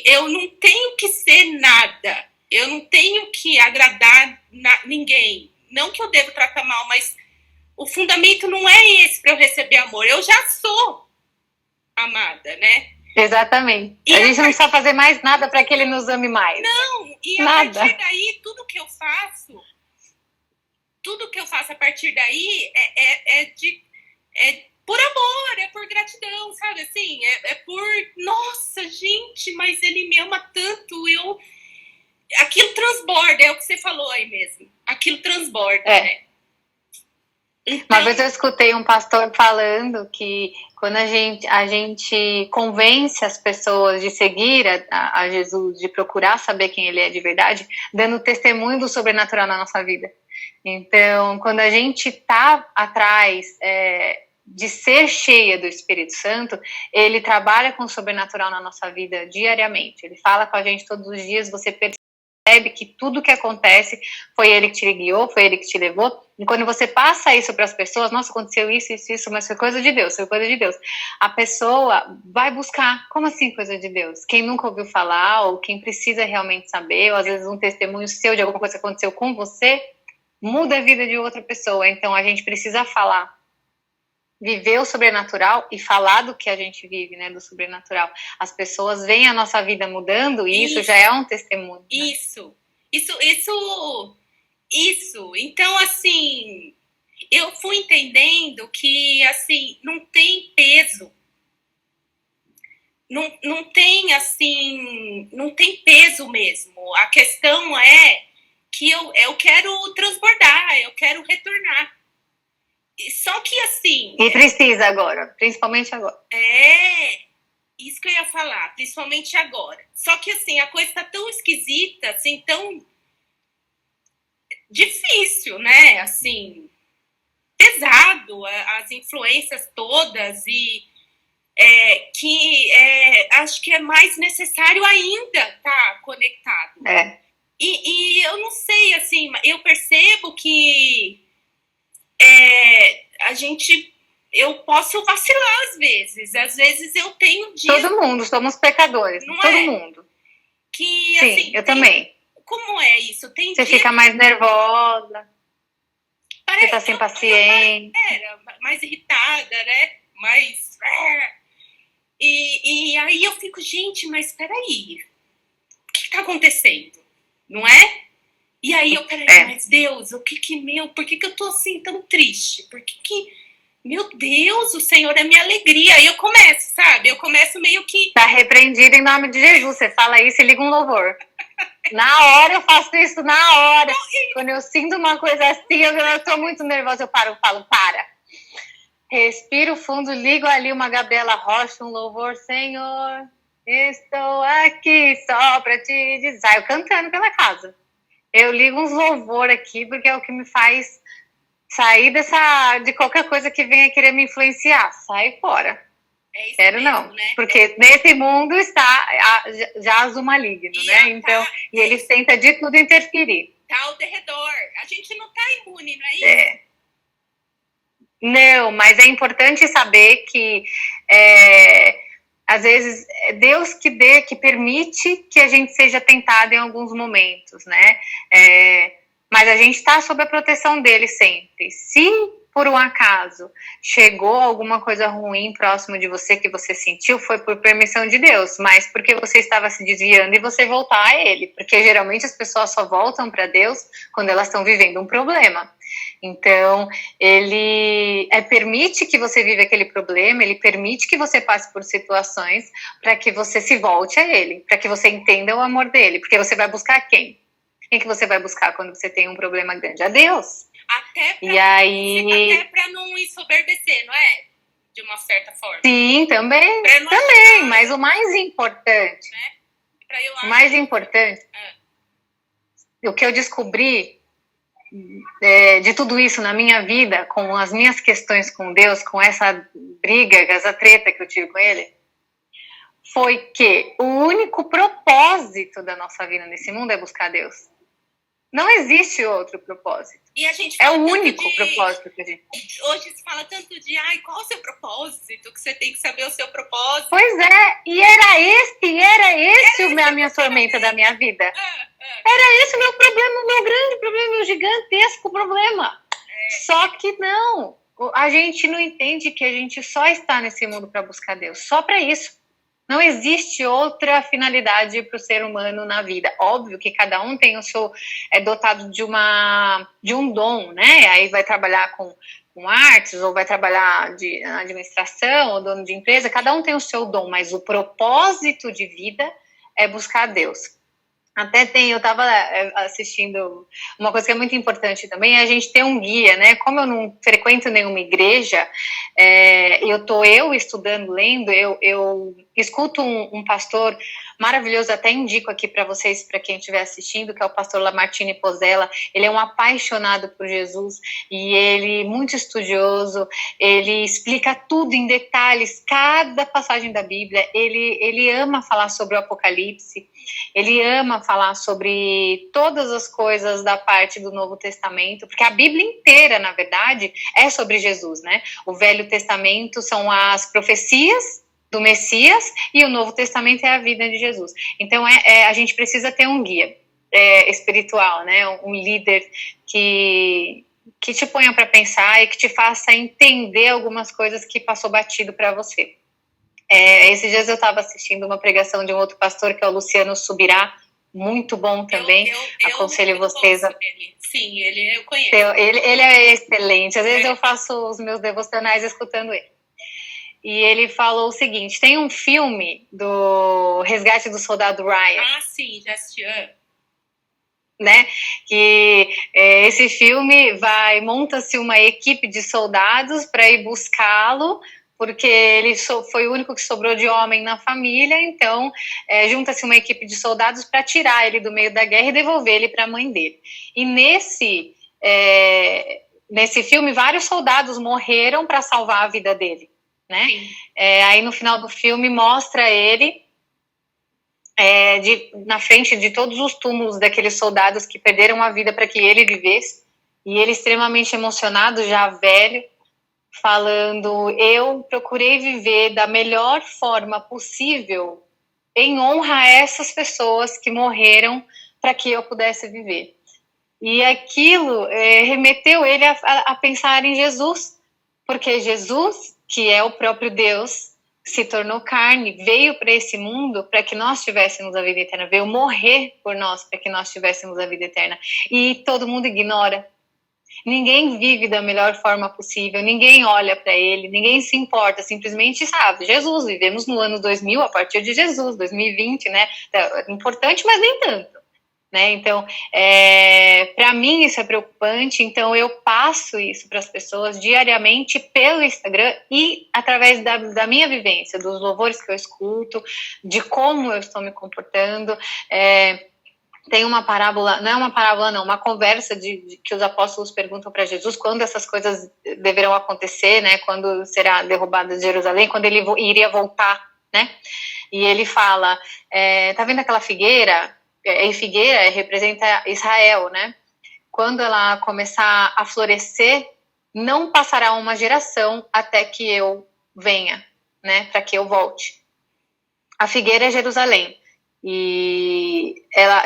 Eu não tenho que ser nada, eu não tenho que agradar ninguém. Não que eu devo tratar mal, mas o fundamento não é esse para eu receber amor. Eu já sou amada, né? Exatamente. A gente não precisa fazer mais nada para que ele nos ame mais. Não, e a partir daí, tudo que eu faço a partir daí é por amor, é por gratidão, sabe? Assim, é por, nossa, gente, mas ele me ama tanto, aquilo transborda, é o que você falou aí mesmo. Aquilo transborda, né? Então, uma vez eu escutei um pastor falando que quando a gente convence as pessoas de seguir a Jesus, de procurar saber quem ele é de verdade, dando testemunho do sobrenatural na nossa vida. Então, quando a gente está atrás de ser cheia do Espírito Santo, ele trabalha com o sobrenatural na nossa vida diariamente. Ele fala com a gente todos os dias, você percebe que tudo que acontece foi ele que te guiou, foi ele que te levou. E quando você passa isso para as pessoas, nossa, aconteceu isso, mas foi coisa de Deus, foi coisa de Deus. A pessoa vai buscar, como assim coisa de Deus? Quem nunca ouviu falar, ou quem precisa realmente saber, ou às vezes um testemunho seu de alguma coisa que aconteceu com você, muda a vida de outra pessoa. Então a gente precisa falar, viver o sobrenatural e falar do que a gente vive, né, do sobrenatural. As pessoas veem a nossa vida mudando e isso já é um testemunho. Né? Isso. Então, assim, eu fui entendendo que, assim, não tem peso. Não tem, assim, não tem peso mesmo. A questão é que eu quero transbordar, eu quero retornar. Só que, assim... E precisa agora, principalmente agora. Isso que eu ia falar, principalmente agora. Só que, assim, a coisa tá tão esquisita, assim, tão difícil, né? Assim, pesado, as influências todas e acho que é mais necessário ainda estar conectado. E eu não sei, assim, eu percebo que eu posso vacilar às vezes eu tenho dias... Todo mundo, somos pecadores, não todo mundo. Que, sim, assim, eu também. Como é isso? Tem você fica mais nervosa, você tá sem paciência. Mais irritada, né? Mais... E aí eu fico, gente, mas peraí, o que tá acontecendo? Não é? E aí eu, peraí, mas Deus, por que eu tô assim tão triste? Por que, meu Deus, o Senhor é minha alegria. Aí eu começo, sabe? Eu começo meio que... Tá repreendido em nome de Jesus, você fala isso e liga um louvor. Na hora eu faço isso, na hora. Quando eu sinto uma coisa assim, eu tô muito nervosa, eu falo, para. Respiro fundo, ligo ali uma Gabriela Rocha, um louvor, Senhor, estou aqui só pra te dizer. Eu cantando pela casa. Eu ligo uns louvor aqui, porque é o que me faz sair de qualquer coisa que venha querer me influenciar. Sai fora. Quero mesmo, não. Né? Porque nesse mundo está jaz o maligno, né? Então, e eles tentam de tudo interferir. Tá ao derredor. A gente não tá imune, não é isso? Não, mas é importante saber que às vezes é Deus que permite que a gente seja tentado em alguns momentos, né? Mas a gente está sob a proteção dele sempre. Se por um acaso chegou alguma coisa ruim próximo de você que você sentiu, foi por permissão de Deus, mas porque você estava se desviando e você voltar a ele, porque geralmente as pessoas só voltam para Deus quando elas estão vivendo um problema. Então, ele permite que você viva aquele problema, ele permite que você passe por situações para que você se volte a ele, para que você entenda o amor dele, porque você vai buscar quem? Quem que você vai buscar quando você tem um problema grande? A Deus. Até para não ensoberbecer, não é? De uma certa forma. Sim, também, mas o mais importante, o que eu descobri de tudo isso na minha vida, com as minhas questões com Deus, com essa briga, essa treta que eu tive com ele, foi que o único propósito da nossa vida nesse mundo é buscar Deus. Não existe outro propósito. E a gente é o único propósito que a gente... Hoje se fala tanto de, qual o seu propósito? Que você tem que saber o seu propósito. Pois é, e era esse a minha tormenta da minha vida. Era esse o meu problema, o meu grande problema, o meu gigantesco problema. Só que não, a gente não entende que a gente só está nesse mundo para buscar Deus, só para isso. Não existe outra finalidade para o ser humano na vida. Óbvio que cada um tem o seu... é dotado de um dom, né? Aí vai trabalhar com artes, ou vai trabalhar de administração, ou dono de empresa. Cada um tem o seu dom, mas o propósito de vida é buscar Deus. Até eu estava assistindo, uma coisa que é muito importante também é a gente ter um guia, né? Como eu não frequento nenhuma igreja, eu estudando, lendo, eu escuto um pastor maravilhoso, até indico aqui para vocês, para quem estiver assistindo, que é o pastor Lamartine Pozzella. Ele é um apaixonado por Jesus e ele, muito estudioso, ele explica tudo em detalhes, cada passagem da Bíblia. Ele ama falar sobre o Apocalipse, ele ama falar sobre todas as coisas da parte do Novo Testamento, porque a Bíblia inteira, na verdade, é sobre Jesus, né? O Velho Testamento são as profecias do Messias e o Novo Testamento é a vida de Jesus. Então, a gente precisa ter um guia espiritual, né? Um líder que te ponha para pensar e que te faça entender algumas coisas que passou batido para você. Esses dias eu estava assistindo uma pregação de um outro pastor, que é o Luciano Subirá, muito bom também. Aconselho vocês a... Sim, ele eu conheço. Ele é excelente. Às vezes eu faço os meus devocionais escutando ele. E ele falou o seguinte: tem um filme do Resgate do Soldado Ryan. Ah, sim, já assisti. Né? Que esse filme monta-se uma equipe de soldados para ir buscá-lo, porque ele foi o único que sobrou de homem na família, então junta-se uma equipe de soldados para tirar ele do meio da guerra e devolver ele para a mãe dele. E nesse filme, vários soldados morreram para salvar a vida dele, né? Aí no final do filme mostra ele na frente de todos os túmulos daqueles soldados que perderam a vida para que ele vivesse, e ele extremamente emocionado, já velho, falando: eu procurei viver da melhor forma possível em honra a essas pessoas que morreram para que eu pudesse viver. E aquilo remeteu ele a pensar em Jesus, porque Jesus, que é o próprio Deus, se tornou carne, veio para esse mundo para que nós tivéssemos a vida eterna, veio morrer por nós para que nós tivéssemos a vida eterna. E todo mundo ignora. Ninguém vive da melhor forma possível, ninguém olha para ele, ninguém se importa, simplesmente sabe, Jesus, vivemos no ano 2000, a partir de Jesus, 2020, né? Importante, mas nem tanto. Né? Então, para mim isso é preocupante, então eu passo isso para as pessoas diariamente pelo Instagram e através da minha vivência, dos louvores que eu escuto, de como eu estou me comportando. Tem uma parábola, não é uma parábola não, uma conversa que os apóstolos perguntam para Jesus quando essas coisas deverão acontecer, né? Quando será derrubada Jerusalém, quando ele iria voltar, né? E ele fala, tá vendo aquela figueira? E figueira representa Israel, né? Quando ela começar a florescer, não passará uma geração até que eu venha, né? Para que eu volte. A figueira é Jerusalém.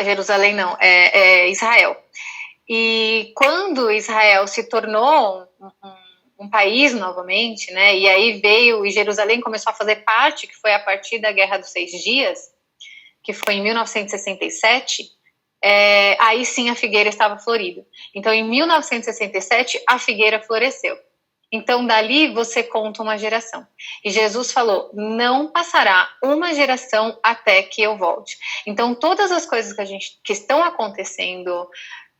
Jerusalém não, é Israel. E quando Israel se tornou um país novamente, né? E aí e Jerusalém começou a fazer parte, que foi a partir da Guerra dos 6 Dias, que foi em 1967, aí sim a figueira estava florida. Então, em 1967, a figueira floresceu. Então, dali você conta uma geração. E Jesus falou, não passará uma geração até que eu volte. Então, todas as coisas que estão acontecendo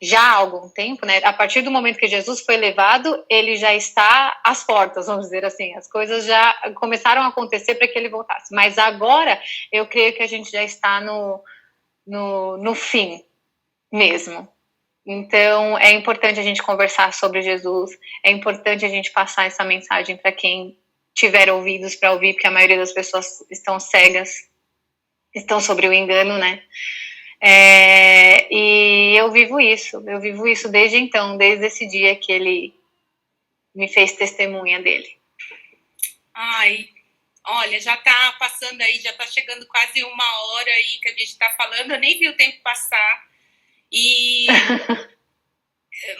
já há algum tempo, né? A partir do momento que Jesus foi levado, ele já está às portas, vamos dizer assim. As coisas já começaram a acontecer para que ele voltasse. Mas agora, eu creio que a gente já está no fim mesmo. Então, é importante a gente conversar sobre Jesus, é importante a gente passar essa mensagem para quem tiver ouvidos para ouvir, porque a maioria das pessoas estão cegas, estão sobre o engano, né? E eu vivo isso desde então, desde esse dia que ele me fez testemunha dele. Ai, olha, já tá passando aí, já tá chegando quase 1 hora aí que a gente tá falando, eu nem vi o tempo passar.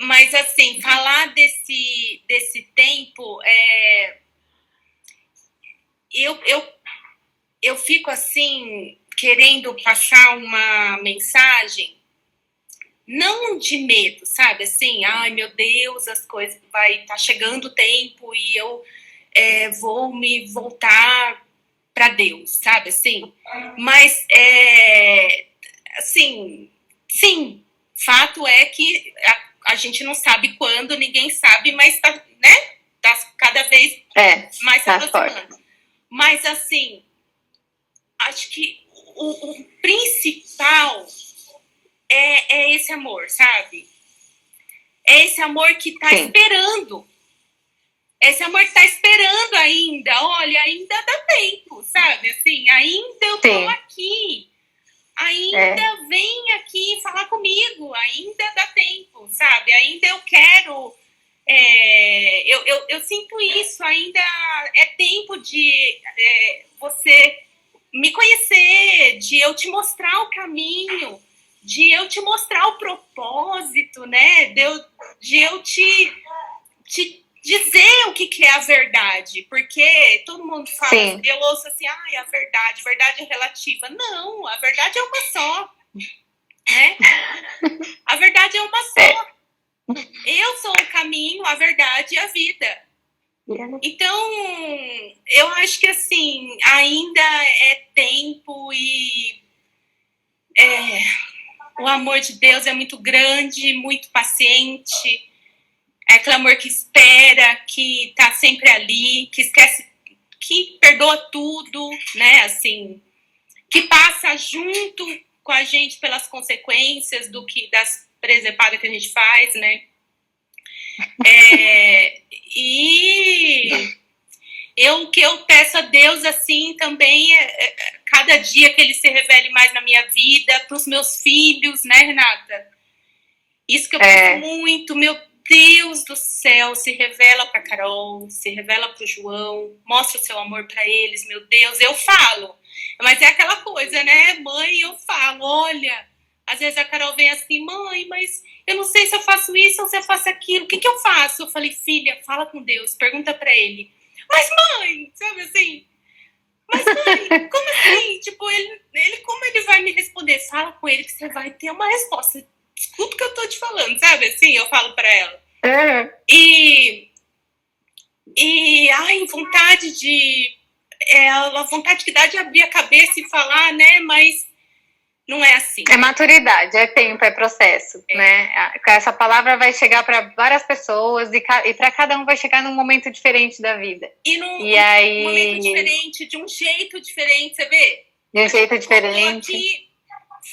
Mas assim, falar desse tempo, eu fico assim, querendo passar uma mensagem, não de medo, sabe? Assim, ai meu Deus, as coisas, tá chegando o tempo e eu vou me voltar para Deus, sabe? Assim, mas, assim, sim, fato é que a gente não sabe quando, ninguém sabe, mas tá, né? Tá cada vez mais se aproximando. Mas, assim, acho que o principal é esse amor, sabe? É esse amor que tá esperando. Esse amor que tá esperando ainda. Olha, ainda dá tempo, sabe? Assim, ainda eu tô aqui. Ainda vem aqui falar comigo. Ainda dá tempo, sabe? Ainda eu quero... eu sinto isso. Ainda é tempo de você me conhecer, de eu te mostrar o caminho, de eu te mostrar o propósito, né? De eu te dizer o que é a verdade, porque todo mundo fala, eu ouço assim, a verdade é relativa. Não, a verdade é uma só, né? A verdade é uma só. Eu sou o caminho, a verdade e a vida. Então, eu acho que assim, ainda é tempo e o amor de Deus é muito grande, muito paciente. É aquele amor que espera, que tá sempre ali, que esquece, que perdoa tudo, né? Assim, que passa junto com a gente pelas consequências das presepadas que a gente faz, né? E o que eu peço a Deus, assim, também cada dia que Ele se revele mais na minha vida, para os meus filhos, né, Renata? Isso que eu peço muito, meu Deus do céu, se revela para Carol, se revela para o João, mostra o seu amor para eles, meu Deus, eu falo. Mas é aquela coisa, né, mãe, eu falo, olha, às vezes a Carol vem assim, mãe, mas eu não sei se eu faço isso ou se eu faço aquilo, o que eu faço? Eu falei, filha, fala com Deus, pergunta para ele. Mas mãe, sabe assim? Mas mãe, como assim? Tipo, ele como ele vai me responder? Fala com ele que você vai ter uma resposta. Escuta o que eu tô te falando, sabe? Assim, eu falo pra ela. Vontade de... a vontade que dá de abrir a cabeça e falar, né? Mas não é assim. É maturidade, é tempo, é processo, né? Essa palavra vai chegar para várias pessoas e para cada um vai chegar num momento diferente da vida. E momento diferente, de um jeito diferente, você vê? De um jeito diferente. Aqui,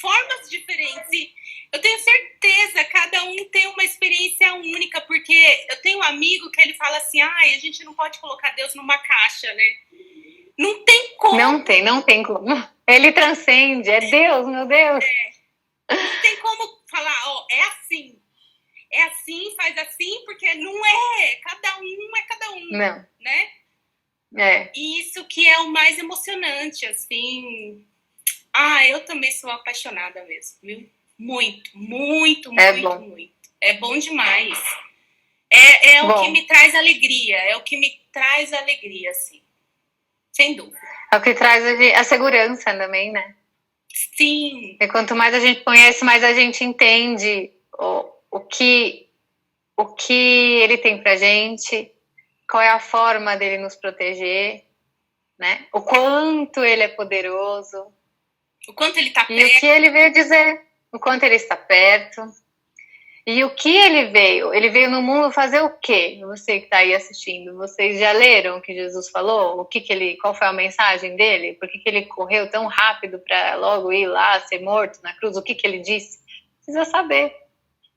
formas diferentes. E eu tenho certeza, cada um tem uma experiência única, porque eu tenho um amigo que ele fala assim, a gente não pode colocar Deus numa caixa, né? Não tem como. Não tem como. Ele transcende, é Deus, meu Deus. Não tem como falar, é assim. É assim, faz assim, porque não é. Cada um é cada um. Não. Né? E isso que é o mais emocionante, assim. Eu também sou apaixonada mesmo, viu? Muito, muito, muito, muito. É bom demais. É o que me traz alegria. É o que me traz alegria, assim. Sem dúvida. É o que traz a segurança também, né? Sim. E quanto mais a gente conhece, mais a gente entende o que ele tem pra gente, qual é a forma dele nos proteger, né? O quanto ele é poderoso. O quanto ele tá perto. E o que ele veio dizer. O quanto ele está perto. E o que ele veio? Ele veio no mundo fazer o quê? Você que está aí assistindo, vocês já leram o que Jesus falou? Qual foi a mensagem dele? Por que ele correu tão rápido para logo ir lá, ser morto na cruz? O que ele disse? Precisa saber.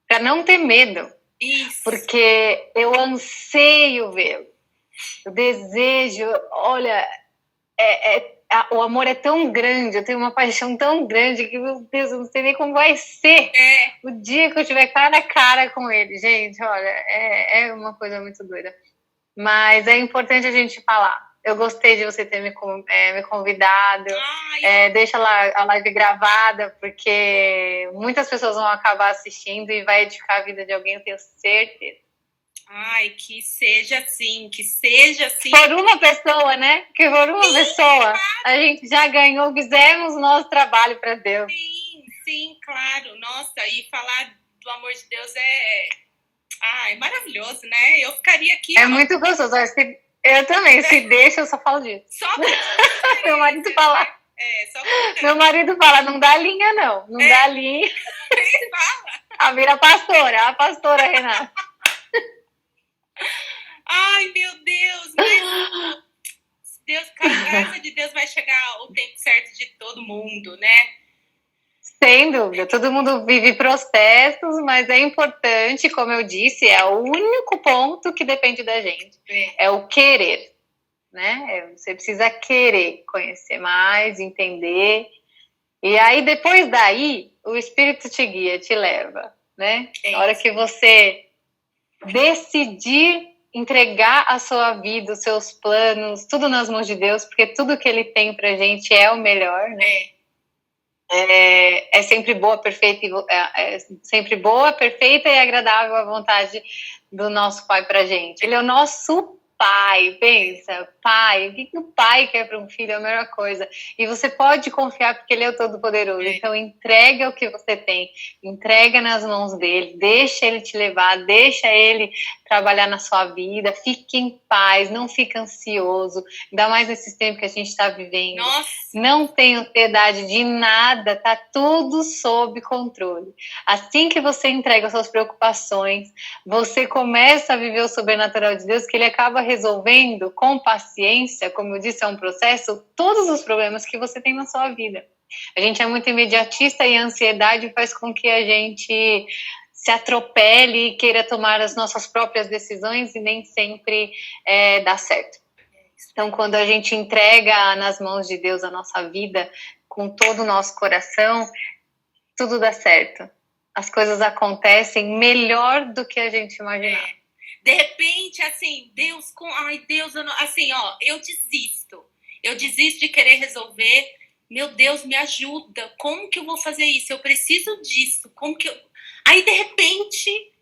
Para não ter medo. Isso. Porque eu anseio vê-lo. Eu desejo, olha, o amor é tão grande, eu tenho uma paixão tão grande que, meu Deus, eu não sei nem como vai ser o dia que eu estiver cara a cara com ele. Gente, olha, é uma coisa muito doida. Mas é importante a gente falar. Eu gostei de você ter me convidado. Deixa lá a live gravada, porque muitas pessoas vão acabar assistindo e vai edificar a vida de alguém, eu tenho certeza. Que seja assim, que seja assim. Por uma pessoa, né? Que por uma pessoa, claro. A gente já ganhou, fizemos o nosso trabalho para Deus. Sim, claro. Nossa, e falar do amor de Deus é maravilhoso, né? Eu ficaria aqui... muito gostoso. Eu também, se deixa, eu só falo disso. Só pra meu marido fala... só meu marido fala, não dá linha, não. Não dá linha. Ele fala. Vira a pastora Renata. Meu Deus, mas a graça de Deus vai chegar o tempo certo de todo mundo, né? Sem dúvida, todo mundo vive processos, mas é importante, como eu disse, é o único ponto que depende da gente, é o querer, né? Você precisa querer conhecer mais, entender, e aí depois daí o Espírito te guia, te leva, né? Na hora que você decidir entregar a sua vida, os seus planos, tudo nas mãos de Deus, porque tudo que Ele tem pra gente é o melhor, né? É sempre boa, perfeita, sempre boa, perfeita e agradável a vontade do nosso Pai pra gente. Ele é o nosso Pai, pensa, Pai, o que o Pai quer para um filho é a melhor coisa. E você pode confiar porque Ele é o Todo-Poderoso. Então entrega o que você tem, entrega nas mãos dele, deixa Ele te levar, deixa Ele trabalhar na sua vida, fique em paz, não fique ansioso, ainda mais nesses tempos que a gente está vivendo. Nossa. Não tenha ansiedade de nada, tá tudo sob controle. Assim que você entrega as suas preocupações, você começa a viver o sobrenatural de Deus, que Ele acaba resolvendo com paciência, como eu disse, é um processo, todos os problemas que você tem na sua vida. A gente é muito imediatista e a ansiedade faz com que a gente se atropele e queira tomar as nossas próprias decisões e nem sempre dá certo. Então, quando a gente entrega nas mãos de Deus a nossa vida com todo o nosso coração, tudo dá certo. As coisas acontecem melhor do que a gente imaginava. De repente, assim, Deus, assim, ó, eu desisto. Eu desisto de querer resolver. Meu Deus, me ajuda. Como que eu vou fazer isso? Eu preciso disso. Como que eu... Aí, de repente,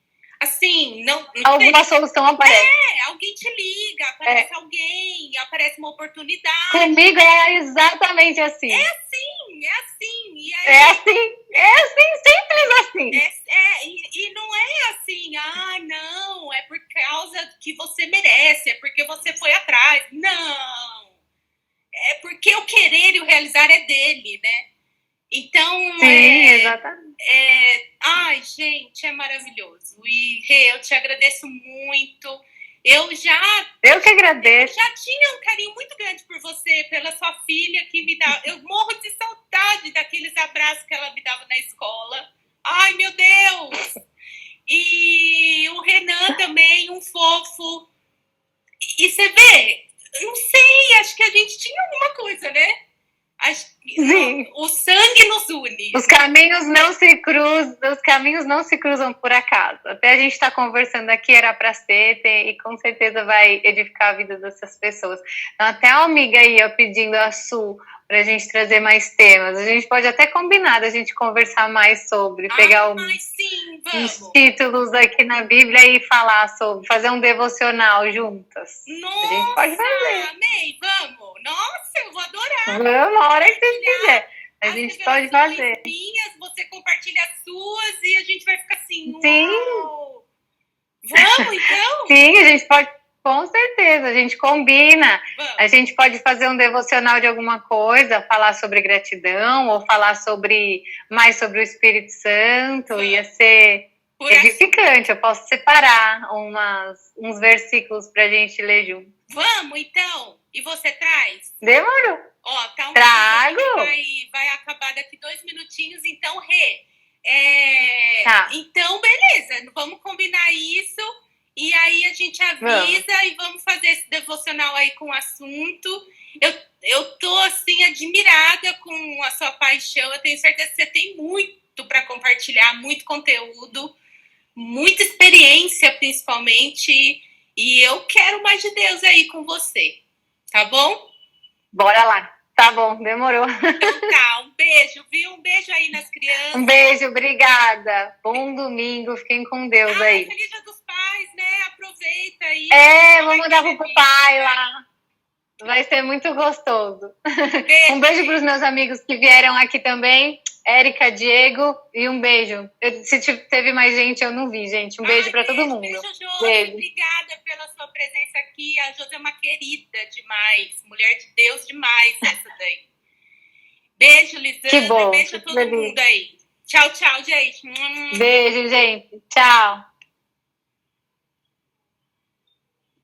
assim, não alguma solução aparece. Alguém te liga, aparece alguém, aparece uma oportunidade. Comigo é exatamente assim. É assim. E aí, é assim, simples assim. E não é assim, não, é por causa que você merece, é porque você foi atrás. Não, é porque o querer e o realizar é dele, né? Então, sim, exatamente. Ai, gente, é maravilhoso. E Rê, eu te agradeço muito. Eu que agradeço. Eu já tinha um carinho muito grande por você, pela sua filha que me dá. Eu morro de saudade daqueles abraços que ela me dava na escola. Ai, meu Deus! E o Renan também, um fofo. E você vê, não sei, acho que a gente tinha alguma coisa, né? Sim. O sangue nos une. Os caminhos não se cruzam por acaso. Até a gente está conversando aqui, era para ser, e com certeza vai edificar a vida dessas pessoas. Então, até a amiga aí, pedindo a Su para a gente trazer mais temas. A gente pode até combinar a gente conversar mais sobre, pegar uns títulos aqui na Bíblia e falar sobre, fazer um devocional juntas. Nossa, a gente pode fazer. Amei, vamos. Nossa, eu vou adorar. Vamos, a hora que você quiser. A gente pode fazer. Você compartilha as suas e a gente vai ficar assim. Sim. Uau. Vamos, então? Sim, a gente pode, com certeza, a gente combina. Vamos. A gente pode fazer um devocional de alguma coisa, falar sobre gratidão ou falar mais sobre o Espírito Santo. Vamos. Ia ser edificante. Eu posso separar uns versículos pra gente ler junto. Vamos, então. E você traz? Demorou. Ó, tá Trago. Vai acabar daqui 2 minutinhos, então, Rê. Tá. Então, beleza. Vamos combinar isso. E aí a gente avisa e vamos fazer esse devocional aí com o assunto. Eu tô, assim, admirada com a sua paixão. Eu tenho certeza que você tem muito para compartilhar, muito conteúdo, muita experiência, principalmente. E eu quero mais de Deus aí com você. Tá bom? Bora lá. Tá bom, demorou. Então tá, um beijo, viu? Um beijo aí nas crianças. Um beijo, obrigada. Bom domingo, fiquem com Deus aí. Feliz Dia dos Pais, né? Aproveita aí. Vamos dar pro papai lá. Vai ser muito gostoso. Beijo, um beijo pros meus amigos que vieram aqui também. Érica, Diego, e um beijo. Se teve mais gente, eu não vi, gente. Um beijo para todo mundo. Beijo, Josi. Obrigada pela sua presença aqui. A Josi é uma querida demais. Mulher de Deus demais, essa daí. Beijo, Lisandra. Que bom. Beijo a todo mundo aí. Tchau, tchau, gente. Beijo, gente. Tchau.